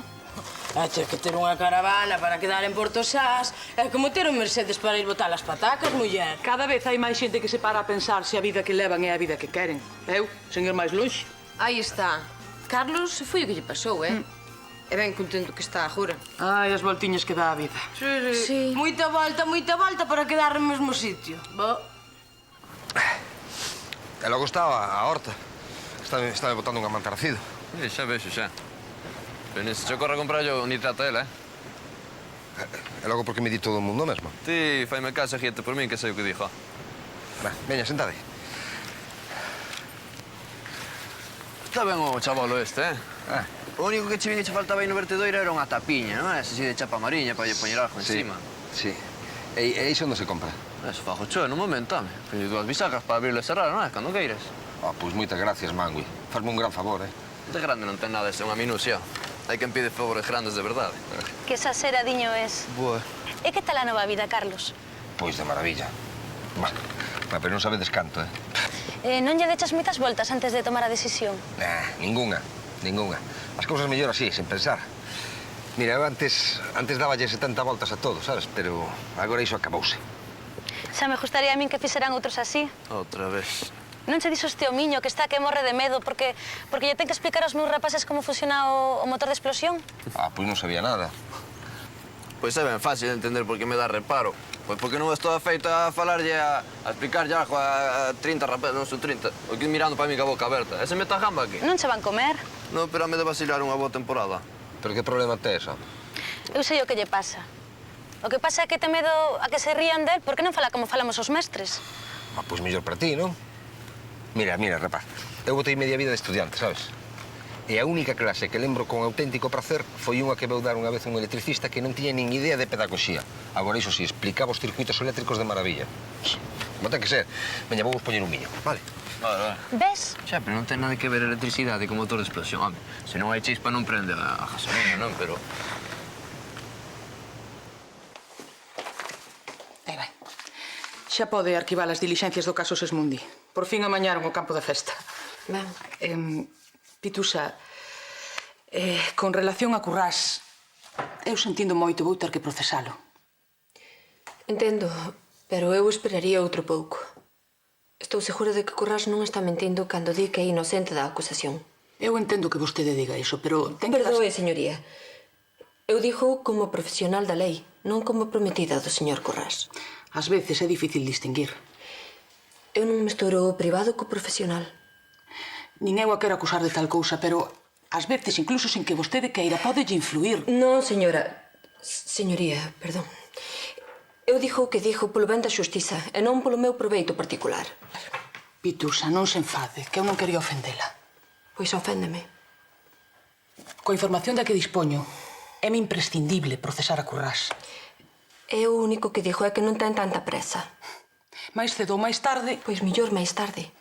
Speaker 20: Ter que ter unha caravana para quedar en Porto Sás é como ter un Mercedes para ir botar as patacas, muller.
Speaker 13: Cada vez hai máis xente que se para a pensar se a vida que levan é a vida que queren. Eu, sen ir máis longe.
Speaker 5: Aí está. Carlos foi o que lle pasou, É ben contento que está agora.
Speaker 13: Ai, as voltiñas que dá a vida.
Speaker 20: Sí. Moita volta para quedar no mesmo sitio.
Speaker 6: E logo está a horta. Está botando un amantarcido.
Speaker 11: Xa vexo, xa. Pero nese che corre a comprar yo nitrato a ela,
Speaker 6: E logo porque me di todo o mundo mesmo.
Speaker 11: Ti, faime casa, guíate por min, que sei o que dixo.
Speaker 6: Veña, sentade.
Speaker 11: Está ben o chavalo este, O único que che vin que che faltaba aí no vertedoiro era unha tapiña, non? Ese así de chapa mariña para lle poñer algo encima.
Speaker 6: Sí. E iso onde se compra?
Speaker 11: Eso fajo cho, no momento, home. Poñe dúas bisacas para abrirlo e cerrar, non é? Cando queiras.
Speaker 6: Pois moitas gracias, Mangui. Fasme un gran favor,
Speaker 11: De grande non ten nada, este é unha minucia. Hai quen pide favores grandes de verdade.
Speaker 16: Que exageradiño es.
Speaker 6: Boa.
Speaker 16: E que tal a nova vida, Carlos?
Speaker 6: Pois de maravilla. Pero non sabedes canto,
Speaker 16: Non lle dechas moitas voltas antes de tomar a decisión?
Speaker 6: Ningunha. As cousas mellor así, sen pensar. Mira, eu antes daballe 70 voltas a todo, sabes? Pero agora iso acabouse.
Speaker 16: Xa me gustaría a min que fixeran outros así.
Speaker 11: Outra vez.
Speaker 16: Non che dixo este homiño que está que morre de medo porque lle ten que explicar aos meus rapaces como funciona o motor de explosión?
Speaker 6: Pois non sabía nada.
Speaker 11: Pois é ben fácil de entender por que me dá reparo. Pois porque non estou afeito a falarlle, a explicarlle algo a 30 rapaces, non son 30. O que mirando para mí ca boca aberta. Ese meta jamba aquí.
Speaker 16: Non che van comer?
Speaker 11: Non, pero a me de vacilar unha boa temporada.
Speaker 6: Pero que problema tes,
Speaker 16: Eu sei o que lle pasa. O que pasa é que ten medo a que se rían del porque non fala como falamos os mestres.
Speaker 6: Pois mellor para ti, non? Mira, rapaz, eu botei media vida de estudiante, sabes? E a única clase que lembro con auténtico prazer foi unha que veu dar unha vez un electricista que non tiña nin idea de pedagogía. Agora, iso sí, explicaba os circuitos eléctricos de maravilla. Como ten que ser. Veña, vou poñer un miño, vale?
Speaker 11: Vale.
Speaker 16: Ves?
Speaker 11: Xa, pero non ten nada que ver a electricidade con motor de explosión, home. Se non hai chispa non prende a gasolina, non? Pero...
Speaker 13: Xa pode arquivar as dilixencias do caso Sesmundi. Por fin amañaron o campo da festa. Pitusa, con relación a Currás, eu sentindo moito vou ter que procesalo.
Speaker 5: Entendo, pero eu esperaría outro pouco. Estou segura de que Currás non está mentindo cando di que é inocente da acusación.
Speaker 13: Eu entendo que vostede diga iso, pero ten que...
Speaker 5: Perdoe, señoría. Eu digo como profesional da lei, non como prometida do señor Currás.
Speaker 13: Ás veces é difícil distinguir.
Speaker 5: Eu non mesturo o privado co profesional.
Speaker 13: Nin eu a quero acusar de tal cousa, pero ás veces, incluso sin que vostede queira, podelle influir.
Speaker 5: Non, señora. Señoría, perdón. Eu digo o que digo polo ben da xustiza e non polo meu proveito particular.
Speaker 13: Pitusa, non se enfade, que eu non quería ofendela.
Speaker 5: Pois oféndeme.
Speaker 13: Coa información da que dispoño, é-me imprescindible procesar a Currás.
Speaker 5: E o único que digo é que non ten tanta presa.
Speaker 13: Mais cedo ou máis tarde...
Speaker 5: Pois mellor máis tarde.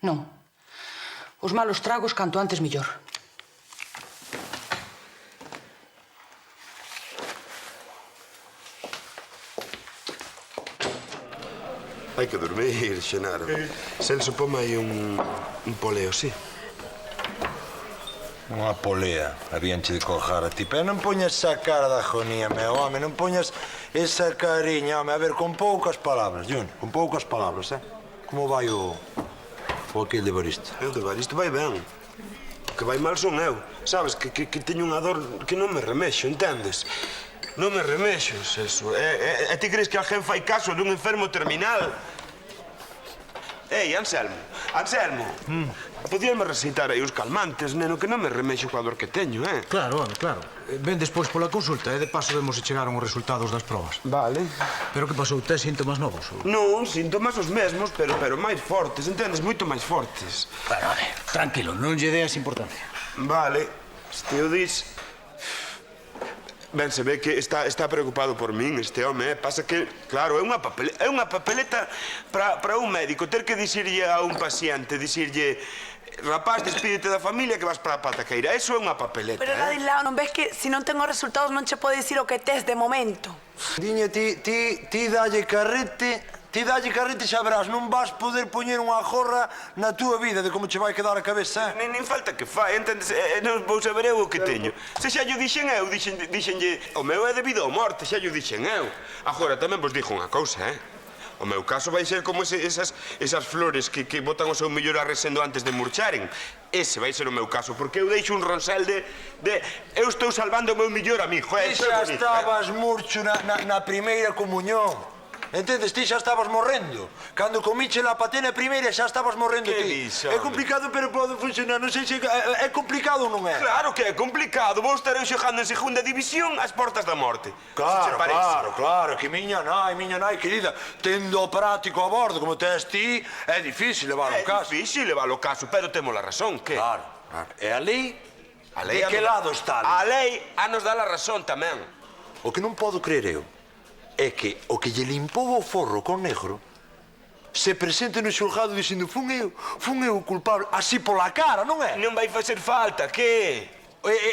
Speaker 13: Non. Os malos tragos canto antes mellor.
Speaker 9: Hai que dormir, Xenaro. Celso, pome aí un poleo, sí.
Speaker 10: Unha polea. Habíanche de colgar a ti. Pero non poñas esa cara de agonía, meu home. Non poñas esa cariña, home. A ver, con poucas palabras, Jun. Con poucas palabras, Como vai o aquel de Baristo?
Speaker 9: O de Baristo vai ben. O que vai mal son eu. Sabes, que teño unha dor que non me remexo, entendes? Non me remexo, Celso. E ti crees que alguén fai caso dun enfermo terminal? Ei, Anselmo. Anselmo. Podíame recitar aí os calmantes, neno, que non me remexo coa dor que teño,
Speaker 2: Claro, home, claro. Ven despois pola consulta e de paso vemos se chegaron os resultados das probas.
Speaker 9: Vale.
Speaker 2: Pero que pasou? Tes síntomas novos?
Speaker 9: Non, síntomas os mesmos, pero máis fortes, entendes? Moito máis fortes.
Speaker 2: Bueno, tranquilo, non lle deas importancia.
Speaker 9: Vale, se te o dis... Ben, se ve que está preocupado por min este home, Pasa que, claro, é unha papeleta para un médico ter que dicirlle a un paciente, dicirlle rapaz, despídete da familia que vas para a pataqueira. Eso é unha papeleta,
Speaker 3: Pero, Ladislao, non ves que se non ten os resultados non che pode dicir o que tes de momento?
Speaker 10: Diña, ti dalle carrete, Ti dalle carrete xa verás, non vas poder poñer unha jorra na túa vida de como che vai quedar a cabeza,
Speaker 9: Nin falta que fai, entendes? Non vou saber eu o que teño. Se xa yo dixen eu, dixenlle... O meu é debido á morte, xa yo dixen eu. Agora, tamén vos dixo unha cousa, O meu caso vai ser como esas flores que botan o seu mellor arresendo antes de murcharen. Ese vai ser o meu caso, porque eu deixo un ronsel de... Eu estou salvando o meu mellor amigo,
Speaker 10: Ti xa estabas murcho na primeira comunión. Entendes? Ti xa estabas morrendo. Cando comiche la patena primeira xa estabas morrendo ti. É complicado, pero pode funcionar. Non sei se é complicado ou non é.
Speaker 9: Claro que é complicado. Vou estar eu xogando en segunda división ás portas da morte.
Speaker 10: Claro, que miña nai, querida, tendo o práctico a bordo como tes ti, é difícil levar o caso.
Speaker 9: É difícil levar o caso, pero temos a razón, que?
Speaker 10: Claro. E a lei? De que lado está
Speaker 9: A
Speaker 10: a lei?
Speaker 9: lei a nos dá a razón tamén.
Speaker 10: O que non podo creer eu é que o que lle limpou o forro con negro se presente no xulgado dicindo fun eu o culpable, así pola cara, non é?
Speaker 9: Non vai facer falta, que?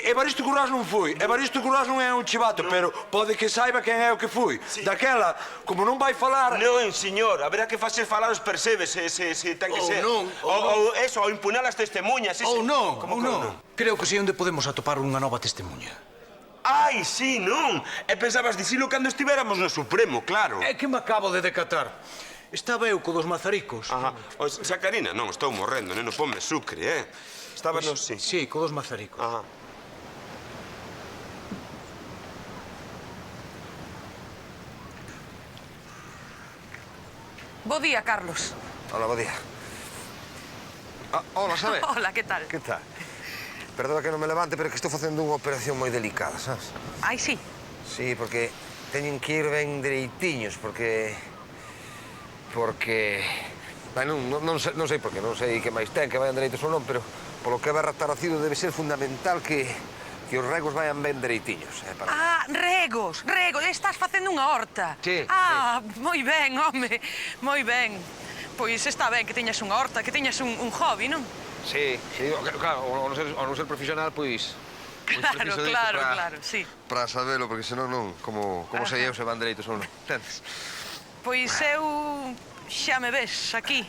Speaker 10: Evaristo Currás non foi. Evaristo Currás non é un chivato, pero pode que saiba quen é o que foi. Daquela, como non vai falar...
Speaker 9: Non, señor, haberá que facer falar os percebes, se ten que ser. Ou eso, ou impunar as testemunhas.
Speaker 2: Ou non. Creo que sei onde podemos atopar unha nova testemunha.
Speaker 9: Ai, sí, non. E pensabas dicilo cando estivéramos no Supremo, claro.
Speaker 2: É que me acabo de decatar. Estaba eu co dos mazaricos.
Speaker 9: Ajá. Sacarina, non, estou morrendo, neno, ponme sucre, Estaba no...
Speaker 2: Sí, co dos mazaricos.
Speaker 9: Ajá.
Speaker 13: Bo día, Carlos.
Speaker 6: Hola, bo día. Hola, sabe?
Speaker 13: Hola, que tal?
Speaker 6: Que tal? Perdona que non me levante, pero é que estou facendo unha operación moi delicada, sabes?
Speaker 13: Ai, sí?
Speaker 6: Sí, porque teñen que ir ben dereitiños, porque... Ben, non sei por qué, non sei que máis ten, que vayan dereitos ou non, pero polo que vai Rataracido debe ser fundamental que os regos vayan ben dereitiños.
Speaker 13: Regos! Estás facendo unha horta.
Speaker 6: Sí.
Speaker 13: Moi ben, home, moi ben. Pois está ben que teñas unha horta, que teñas un hobby, non?
Speaker 6: Sí, claro, ao non ser profesional, pois...
Speaker 13: Claro, sí.
Speaker 6: Para sabelo, porque senón non, como sei eu se van dereitos ou non, entendes?
Speaker 13: Pois eu xa me ves aquí,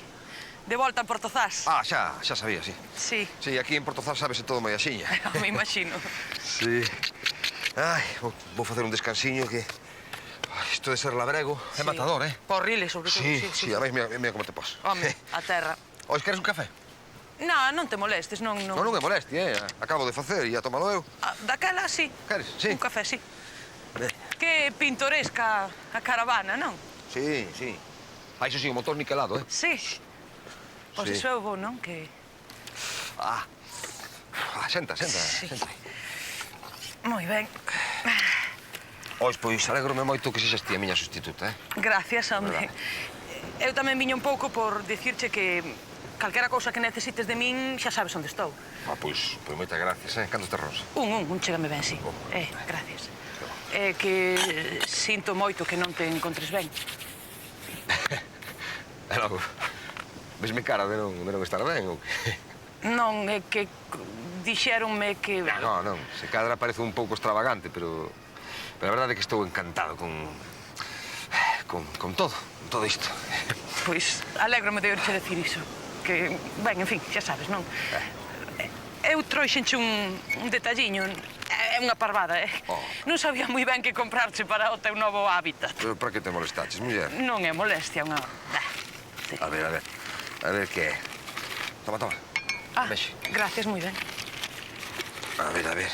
Speaker 13: de volta a Portozás.
Speaker 6: Xa sabía, sí.
Speaker 13: Sí.
Speaker 6: Sí, aquí en Portozás sábese todo moi axiña.
Speaker 13: Me imagino.
Speaker 6: Sí. Ai, vou facer un descansiño que... Isto de ser labrego é matador,
Speaker 13: Porrile, sobre todo.
Speaker 6: Sí, a máis mira como te pos.
Speaker 13: Home, a terra.
Speaker 6: Ois, queres un café?
Speaker 13: Non te molestes, non...
Speaker 6: Non é molestia, Acabo de facer e a tomalo eu.
Speaker 13: Daquela, sí.
Speaker 6: Queres? Sí.
Speaker 13: Un café, sí. Que pintoresca a caravana, non?
Speaker 6: Sí. Iso sí, o motor niquelado,
Speaker 13: Sí. Pois iso é o bo, non? Que...
Speaker 6: Senta.
Speaker 13: Sí. Moi ben.
Speaker 6: Ois, pois alegrome moito que sexas ti a miña sustituta,
Speaker 13: Gracias, home. Eu tamén viño un pouco por dicirche que calquera cousa que necesites de min xa sabes onde estou.
Speaker 6: Pois moitas gracias, Cantos terróns?
Speaker 13: Un chégame ben, sí. Gracias. É que sinto moito que non te encontres ben.
Speaker 6: E logo, vesme cara de non estar ben, ou que?
Speaker 13: Non, é que dixéronme que...
Speaker 6: Non, se cadra parece un pouco extravagante, pero a verdade é que estou encantado con todo isto.
Speaker 13: Pois alégrome de oírche decir iso. Que, ben, en fin, xa sabes, non? Eu trouxenche un detalliño. É unha parvada, Non sabía moi ben que comprarche para o teu novo hábitat.
Speaker 6: Pero para que te molestaches, muller?
Speaker 13: Non é molestia, unha...
Speaker 6: A ver que é. Toma. Vexe.
Speaker 13: Gracias, moi ben.
Speaker 6: A ver.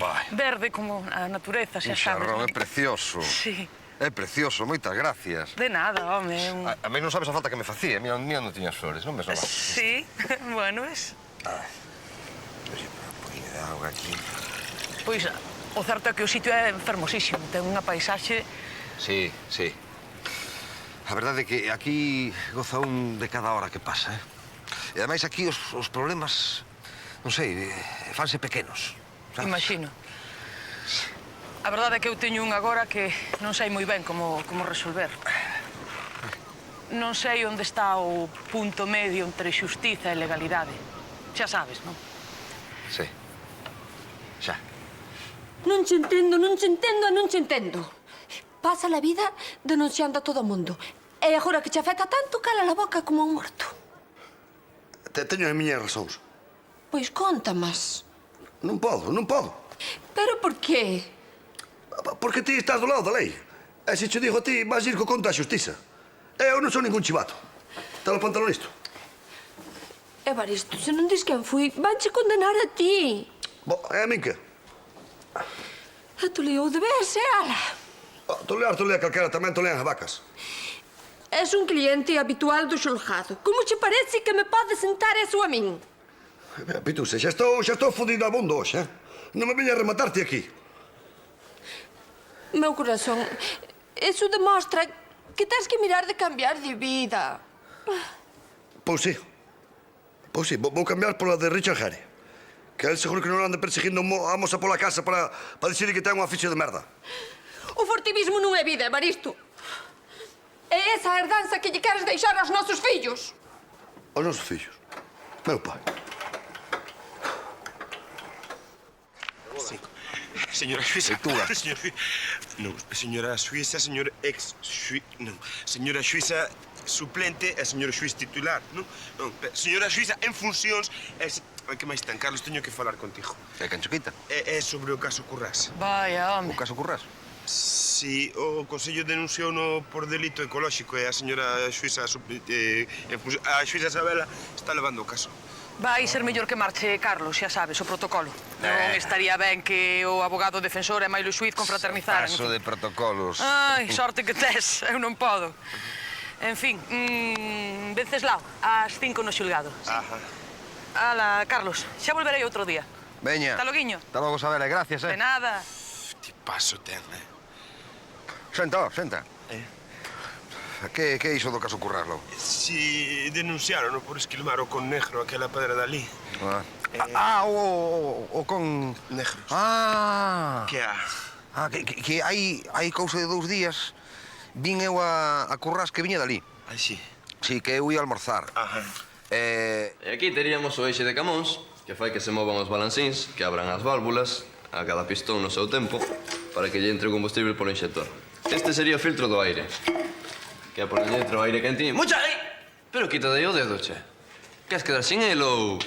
Speaker 6: Vai.
Speaker 13: Verde como a natureza, xa sabes.
Speaker 6: Un xarrón, é precioso.
Speaker 13: Sí.
Speaker 6: É precioso, moitas gracias.
Speaker 13: De nada, home.
Speaker 6: A mí non sabes a falta que me facía. Mira onde tiñas flores, non ves nada.
Speaker 13: Sí, bueno, es...
Speaker 6: Un poquinho de auga aquí.
Speaker 13: Pois, o certo é que o sitio é fermosísimo. Ten unha paisaxe...
Speaker 6: Sí. A verdade é que aquí goza un de cada hora que pasa, E ademais aquí os problemas, non sei, fanse pequenos.
Speaker 13: Imagino. A verdade é que eu teño un agora que non sei moi ben como resolver. Non sei onde está o punto medio entre xustiza e legalidade. Xa sabes, non?
Speaker 6: Sí. Xa.
Speaker 19: Non che entendo. pasa a vida denunciando a todo o mundo. E agora que che afecta tanto, cala a boca como un morto.
Speaker 1: Teño as miñas razóns.
Speaker 19: Pois contamas.
Speaker 1: Non podo, non podo.
Speaker 19: Pero por qué?
Speaker 1: Porque ti estás do lado da lei. E se che digo a ti, vas ir co conto á xustiza. Eu non sou ningún chivato. Está o pantalón isto.
Speaker 19: Evaristo, se non dis quen fui, vanche condenar a ti.
Speaker 1: Bo, e a min que?
Speaker 19: A toleou de vez, ala.
Speaker 1: Tolea calquera, tamén tolean as vacas.
Speaker 19: És un cliente habitual do xulgado. Como che parece que me pode sentar eso a min?
Speaker 1: Pituse, xa estou fodido abondo hoxe, eh? Non me veña a rematarte aquí.
Speaker 19: Meu corazón, eso demostra que tens que mirar de cambiar de vida.
Speaker 1: Pois sí. Vou cambiar pola de Richard Harry. Que el seguro que non anda perseguindo a moza pola casa para dicir que ten un oficio de merda.
Speaker 19: O fortivismo non é vida, Evaristo. É esa herdanza que lle queres deixar aos nosos fillos.
Speaker 1: Aos nosos fillos? Meu pai.
Speaker 9: Sí. Señora Suiza. Señora Suiza, señor Señora Suiza suplente e señora Suiza titular, non? Señora Suiza en funcións e... Que máis ten, Carlos, teño que falar contigo.
Speaker 6: É quen choquita?
Speaker 9: É sobre o caso Currás.
Speaker 13: Vaya, home.
Speaker 6: O caso Currás?
Speaker 9: Si, o Consello denunciouno por delito ecolóxico e a señora Suiza, a Suiza Isabela está levando o caso.
Speaker 13: Vai ser mellor que marche Carlos, xa sabes, o protocolo. Non estaría ben que o abogado defensor e Mailo Xuiz confraternizaran.
Speaker 6: Paso de protocolos.
Speaker 13: Ai, sorte que tes, eu non podo. En fin, Venceslao, ás 5 no xulgado.
Speaker 9: Ajá.
Speaker 13: Ala, Carlos, xa volverei outro día.
Speaker 6: Veña.
Speaker 13: Hasta loguiño.
Speaker 6: Hasta logo, Sabela, gracias,
Speaker 13: De nada.
Speaker 9: Ti paso ten,
Speaker 6: Senta. Que iso do caso Currás,
Speaker 9: Si denunciaron por esquilmar o con negro aquela pedra dali.
Speaker 6: O con...
Speaker 9: Negros.
Speaker 6: Que hai cousa de 2 días vin eu a Currás que viña dali.
Speaker 9: Ai, sí.
Speaker 6: Sí, que eu ia almorzar.
Speaker 9: Ajá.
Speaker 11: E aquí teríamos o eixe de Camóns, que fai que se movan os balancíns, que abran as válvulas, a cada pistón no seu tempo, para que lle entre o combustible por inxector. Este sería o filtro do aire, que é por dentro o aire quentiño. ¡Mucha! Pero quita de aí o dedo, che. Queres quedar sin el ou...?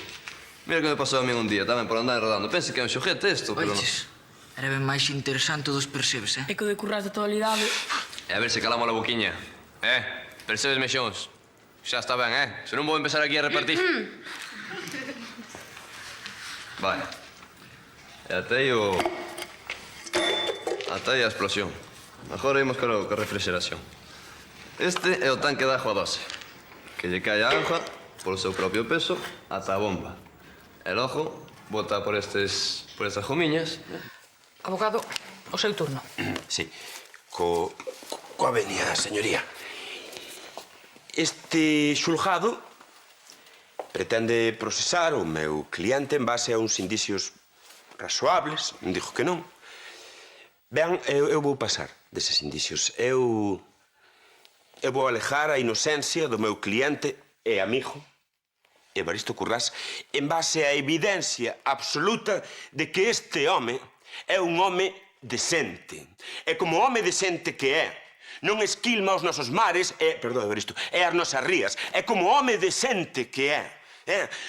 Speaker 11: Mira que me pasou a mí un día, tamén por andar enredando. Pense que é un xoguete isto, pero non.
Speaker 15: Era ben máis interesante dos percebes,
Speaker 20: É que o de Currás de totalidade...
Speaker 11: E a ver se calamos a boquiña. Percebes mexóns? Xa está ben, Se non vou empezar aquí a repartir. Vale. E até aí o... Até aí a explosión. Agora imos ca refrigeración. Este é o tanque de agua doce, que lle cae a auga, polo seu propio peso, ata a bomba. E logo, bota por estas gomiñas.
Speaker 13: Abogado, o seu turno.
Speaker 9: Sí. Coa venia, señoría. Este xulgado pretende procesar o meu cliente en base a uns indicios razoables, non digo que non. Vean, eu vou pasar deses indicios. Eu vou alejar a inocencia do meu cliente e amigo, Evaristo Currás, en base á evidencia absoluta de que este home é un home decente. E como home decente que é, non esquilma os nosos mares perdón, Evaristo, e as nosas rías. E como home decente que é,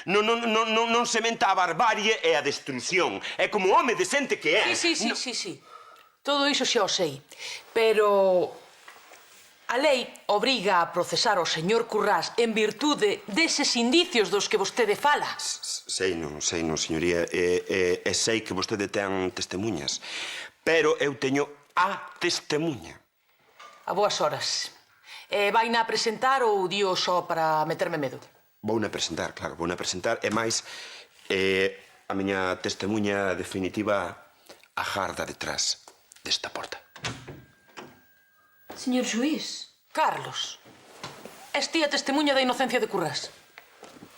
Speaker 9: non sementa a barbarie e a destrucción. E como home decente que é...
Speaker 13: Sí. Todo iso xa o sei. Pero... a lei obriga a procesar o señor Currás en virtude deses indicios dos que vostede fala.
Speaker 9: Sei non, señoría. E sei que vostede ten testemunhas. Pero eu teño a testemunha.
Speaker 13: A boas horas. Vaina a presentar ou dio só para meterme medo?
Speaker 9: Vouna presentar, claro, vouna presentar. E máis, a miña testemunha definitiva agarda detrás desta porta.
Speaker 13: Señor xuiz. Carlos, es ti a testemunha da inocencia de Currás?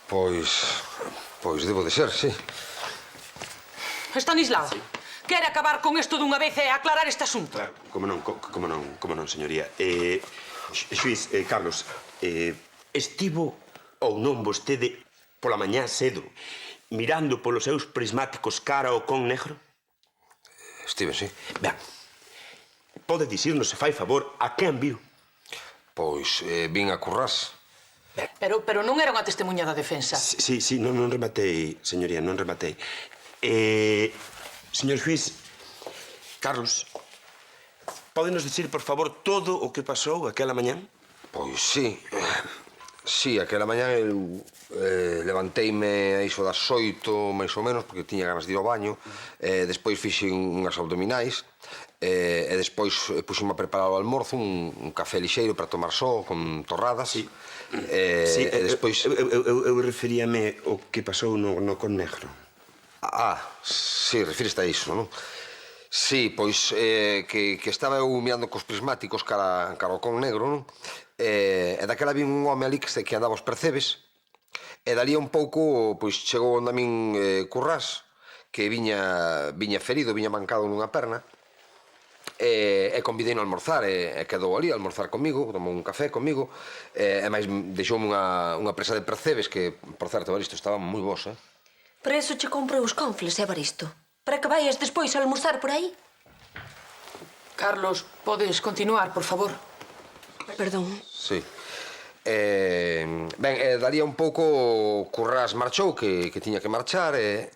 Speaker 6: Pois debo de ser, sí.
Speaker 13: Estanislao, quere acabar con isto dunha vez e aclarar este asunto?
Speaker 9: Claro, como non, señoría. Xuiz, Carlos, estivo ou non vostede pola mañá cedo mirando polos seus prismáticos cara ao con negro?
Speaker 6: Estive, sí.
Speaker 9: Ben, Pode dicirnos, se fai favor, a quen viu?
Speaker 6: Pois vin a Currás.
Speaker 13: Pero non era unha testemunha da defensa.
Speaker 9: Sí, non rematei, señoría, non rematei. Señor xuiz, Carlos, pódenos dicir, por favor, todo o que pasou aquela mañán?
Speaker 6: Pois sí. Sí, aquela mañán eu levanteime a iso das 8, máis ou menos, porque tiña ganas de ir ao baño. Despois fixen unhas abdominais. E despois puxeme a preparar o almorzo, un café lixeiro para tomar só, con torradas.
Speaker 9: Sí,
Speaker 6: despois...
Speaker 9: Eu referíame ao que pasou no Con Negro.
Speaker 6: Sí, refíreste a iso, non? Sí, pois que estaba eu mirando cos prismáticos cara ao Con Negro, non? E daquela vi un home ali que andaba aos percebes, e dali un pouco, pois, chegou onde a min Currás, que viña ferido, viña mancado nunha perna, e convidei no a almorzar, e quedou ali a almorzar comigo, tomou un café comigo, e máis deixoume unha presa de percebes que, por certo, Evaristo, estaban moi bons,
Speaker 8: Para eso che comprei os confles, Evaristo. Para que vayas despois a almorzar por aí.
Speaker 13: Carlos, podes continuar, por favor?
Speaker 8: Perdón.
Speaker 6: Sí. Ben, daría un pouco Currás marchou, que tiña que marchar, e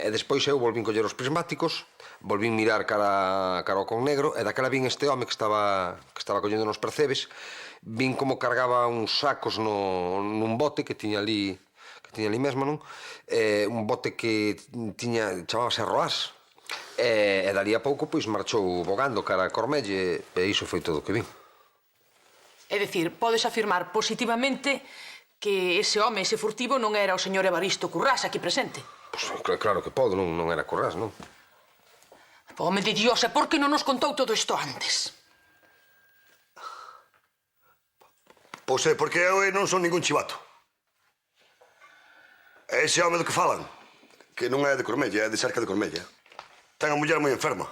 Speaker 6: despois eu volvín coller os prismáticos, volvín mirar cara ao Con Negro, e daquela vin este home que estaba collendo nos percebes, vin como cargaba uns sacos nun bote que tiña ali mesmo, non? Un bote que chamábase Roás, e dali a pouco, pois, marchou bogando cara a Cormelle, e iso foi todo o que vin.
Speaker 13: É dicir, podes afirmar positivamente que ese home, ese furtivo, non era o señor Evaristo Currás aquí presente.
Speaker 6: Pois claro que podo, non era Currás, non?
Speaker 13: Home de Dios, e por que non nos contou todo isto antes?
Speaker 1: Pois é, porque eu non son ningún chivato. Ese home do que falan, que non é de Cormella, é de cerca de Cormella, ten a muller moi enferma.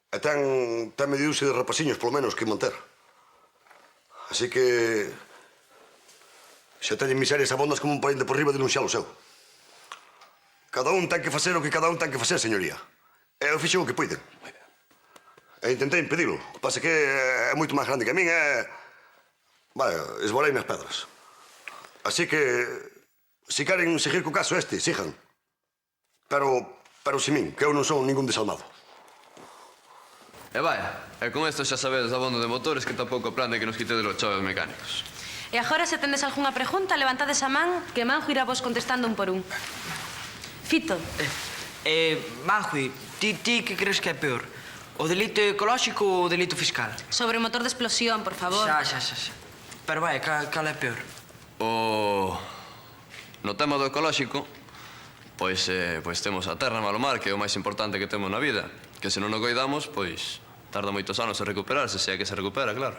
Speaker 1: E ten mediuse de rapaciños, polo menos, que manter. Así que... xa teñen miserias abondas como un parente por riba de denunciar o seu. Cada un ten que facer o que cada un ten que facer, señoría. E eu fixen o que puiden. E intentei impedilo. O que pasa que é moito máis grande que a min, vale, esbolei nas pedras. Así que... se queren seguir co caso este, sigan. Pero sin min, que eu non son ningún desalmado.
Speaker 11: E vaya, e con esto xa sabedes abondo de motores que tampouco plan de que nos quitedes os chaves mecánicos.
Speaker 16: E agora, se tendes algunha pregunta, levantades a man, que Manjo irá vos contestando un por un. Fito.
Speaker 15: Manjui, ti que crees que é peor? O delito ecolóxico ou o delito fiscal?
Speaker 16: Sobre o motor de explosión, por favor.
Speaker 15: Xa. Pero vai, cal é peor?
Speaker 11: No tema do ecolóxico, pois temos a terra malo mar, que é o máis importante que temos na vida, que se non o coidamos, pois tarda moitos anos en recuperarse, se é que se recupera, claro.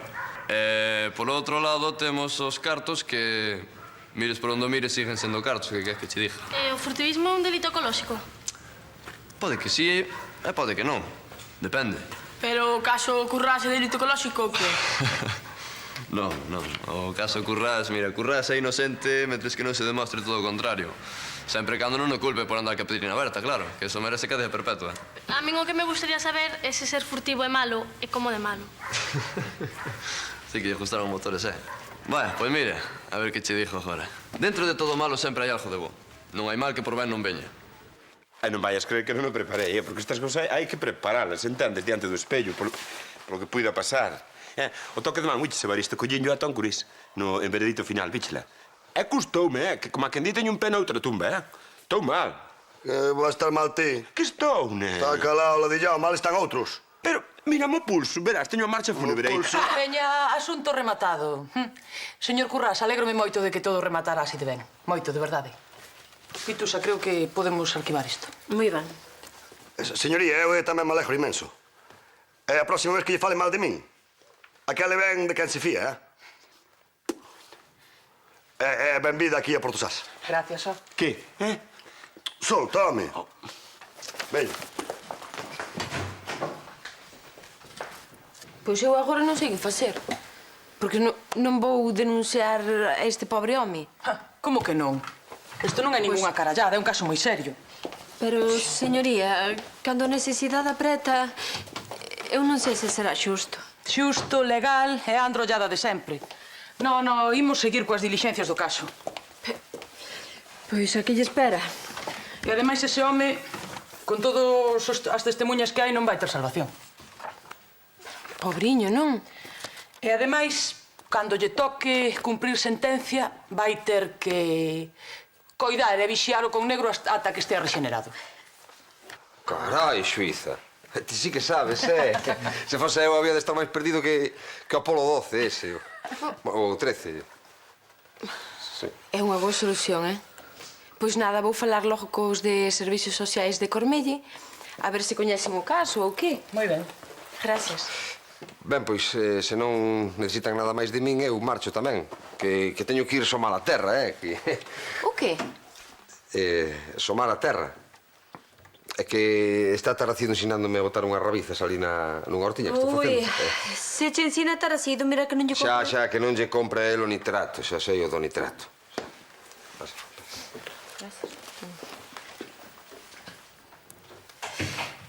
Speaker 11: Polo outro lado, temos os cartos que, mires por onde mires, siguen sendo cartos, que queres que che diga?
Speaker 17: O furtivismo é un delito ecolóxico?
Speaker 11: Pode que sí e pode que non. Depende.
Speaker 19: Pero o caso Currás é delito ecolóxico, que?
Speaker 11: Non. O caso Currás, mira, Currás é inocente mentres que non se demostre todo o contrario. Sempre cando non o culpe por andar ca pedrina aberta, claro, que eso merece cadea perpetua.
Speaker 17: A min o que me gustaría saber é se ser furtivo é malo e como de malo.
Speaker 11: Sí que lle gustaron motores, Vaya, pois mire, a ver que che dixo agora. Dentro de todo malo sempre hai algo de bo. Non hai mal que por ben non veña.
Speaker 9: Non vayas creer que non o preparei, porque estas cousas hai que preparalas, entendes, diante do espello, polo que puida pasar. O toque de man, uiches, Evaristo, collinho a Tom Cruise no veredito final, víchela. E custoume, que como a quen di teño un pé noutra tumba, Estou mal.
Speaker 1: Vai estar mal ti.
Speaker 9: Que estou, ne?
Speaker 1: Está calado, ladillao, mal están outros.
Speaker 9: Pero, mírame o pulso, verás, teño a marcha fúnebre.
Speaker 13: Veña, asunto rematado. Señor Currás, alégrome moito de que todo rematara así de ben. Moito, de verdade. Pitusa, creo que podemos arquivar isto.
Speaker 8: Moi ben.
Speaker 1: Señoría, eu tamén me alegro imenso. E a próxima vez que lle fale mal de min, aquele ben de quen se fía, benvida aquí a Portosás.
Speaker 13: Gracias, Sol.
Speaker 1: Que? Sol, tome. Ven.
Speaker 8: Pois eu agora non sei que facer. Porque non vou denunciar a este pobre home.
Speaker 13: Como que non? Isto non é ningunha carallada, é un caso moi serio.
Speaker 8: Pero, señoría, cando a necesidade apreta, Eu non sei se será xusto.
Speaker 13: Xusto, legal e a androllada de sempre. Non, imos seguir coas dilixencias do caso.
Speaker 8: Pois aquí lle espera.
Speaker 13: E ademais ese home, con todas as testemunhas que hai, non vai ter salvación.
Speaker 8: Pobriño, non?
Speaker 13: E ademais, cando lle toque cumprir sentencia, vai ter que coidar e vixialo con negro ata que estea regenerado.
Speaker 6: Carai, Xuiza. Ti sí que sabes, Se fose eu había de estar máis perdido que o Apolo 12 ese. O 13. Sí.
Speaker 8: É unha boa solución, Pois nada, vou falar logo cos de Servicios Sociais de Cormelle a ver se coñecen o caso ou que.
Speaker 13: Moi ben.
Speaker 8: Gracias.
Speaker 6: Ben, pois, se non necesitan nada máis de min, eu marcho tamén. Que teño que ir somar a terra,
Speaker 8: O que?
Speaker 6: Somar a terra. É que está Taracido ensinándome a botar unhas rabizas ali nunha hortiña que estou facendo.
Speaker 8: Se che ensina Taracido, mira que non lle compra.
Speaker 6: Xa, que non lle compra el o nitrato. Xa sei o do nitrato.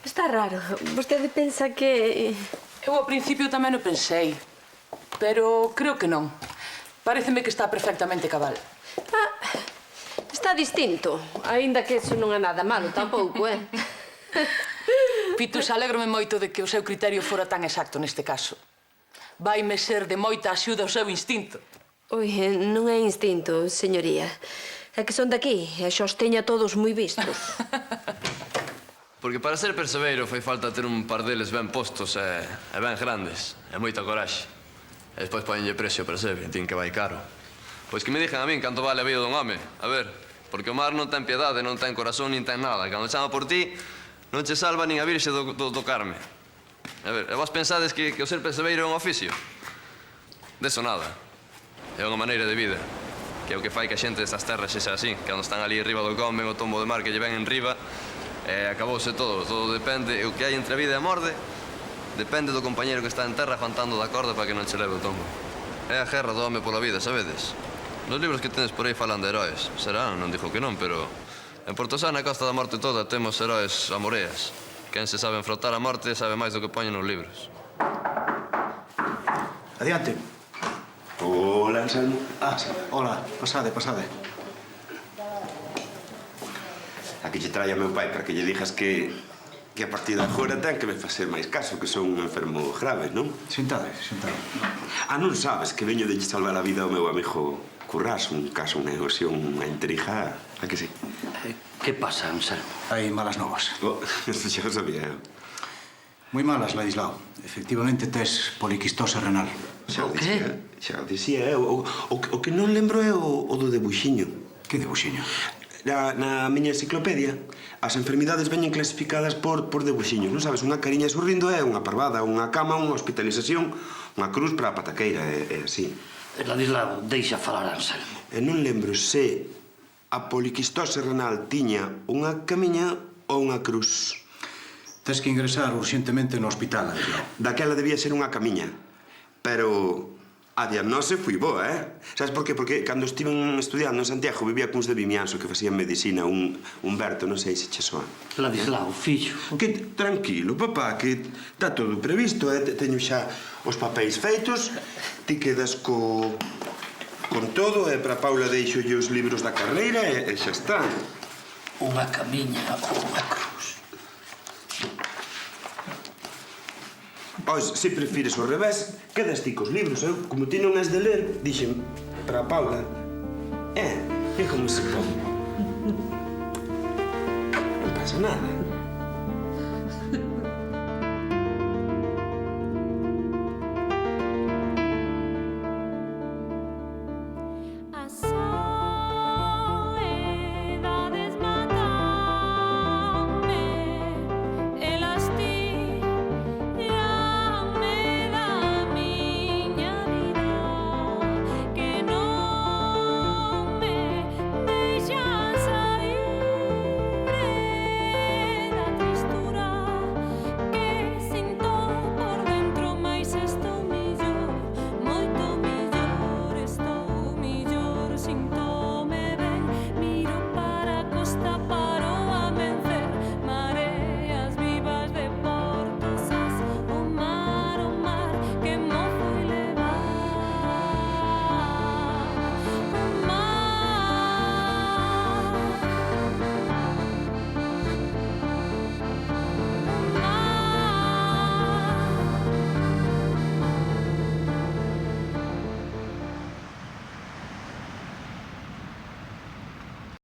Speaker 8: Está raro. Vostede pensa que...
Speaker 13: Eu ao principio tamén o pensei, pero creo que non. Paréceme que está perfectamente cabal.
Speaker 8: Está distinto, aínda que eso non é nada malo, tampouco,
Speaker 13: Pitus, alégrome moito de que o seu criterio fora tan exacto neste caso. Vaime ser de moita axuda o seu instinto.
Speaker 8: Ui, non é instinto, señoría. É que son daqui e xa os teña todos moi vistos.
Speaker 11: Porque para ser percebeiro fai falta ter un par deles ben postos e ben grandes, e moita coraxe. E despois poñenlle precio ao percebe, tin que vai caro. Pois que me dixen a min canto vale a vida dun home. A ver, porque o mar non ten piedade, non ten corazón, nin ten nada. Cando chama por ti, non che salva nin a virxe do Carme. A ver, e vos pensades que o ser percebeiro é un oficio? Deso nada. É unha maneira de vida. Que é o que fai que a xente destas terras sexa así. Cando están ali arriba do comen, o tombo de mar que lle ven en riba, acabouse todo. Todo depende, o que hai entre a vida e a morte, depende do compañeiro que está en terra aguantando da corda para que non che leve o tombo. É a guerra do home pola vida, sabedes? Nos libros que tenes por aí falan de heróis. Serán, non dixo que non, pero... En Portosá, na Costa da Morte toda, temos heróis a moreas. Quen se sabe enfrontar a morte sabe máis do que poñen nos libros.
Speaker 2: Adiante.
Speaker 7: Hola, Anselmo.
Speaker 2: Hola, pasade.
Speaker 7: Aquí che traia meu pai para que lle digas que a partir de agora ten que me facer máis caso, que son un enfermo grave, non?
Speaker 2: Sentade.
Speaker 7: Non sabes que veño de salvar a vida ao meu amigo Currás, un caso, unha negociación, unha intriga, a que sí?
Speaker 12: Que pasa, Anselmo?
Speaker 2: Hai malas novas.
Speaker 7: Isto xa o sabía eu.
Speaker 2: Moi malas, Ladislao. Efectivamente tes poliquistose renal.
Speaker 7: Xa o dicía eu. O que non lembro é o do debuxiño.
Speaker 2: Que debuxiño?
Speaker 7: Na miña enciclopedia, as enfermidades veñen clasificadas por debuxiños, non sabes? Unha cariña sorrindo é unha parvada, unha cama, unha hospitalización, unha cruz para a pataqueira, é así.
Speaker 12: Ladislao, deixa falar, Anselmo.
Speaker 7: E non lembro se a poliquistose renal tiña unha camiña ou unha cruz.
Speaker 2: Tes que ingresar urxentemente no hospital, Ladislao.
Speaker 7: Daquela debía ser unha camiña, pero... A diagnose fui boa, Sabes por qué? Porque cando estiven estudiando en Santiago vivía cuns de Vimianso que facían medicina, un Humberto, non sei se che soa.
Speaker 12: Ladislao, fillo.
Speaker 7: Que tranquilo, papá, que está todo previsto, teño xa os papéis feitos, ti quedas con todo, e para Paula deixolle os libros da carreira e xa está.
Speaker 12: Unha camiña ou unha cruz.
Speaker 7: Pois, se prefires ao revés, quedas ti cos libros. Eu, como ti non és de ler, dixen para a Paula. É como se pon. Non pasa nada.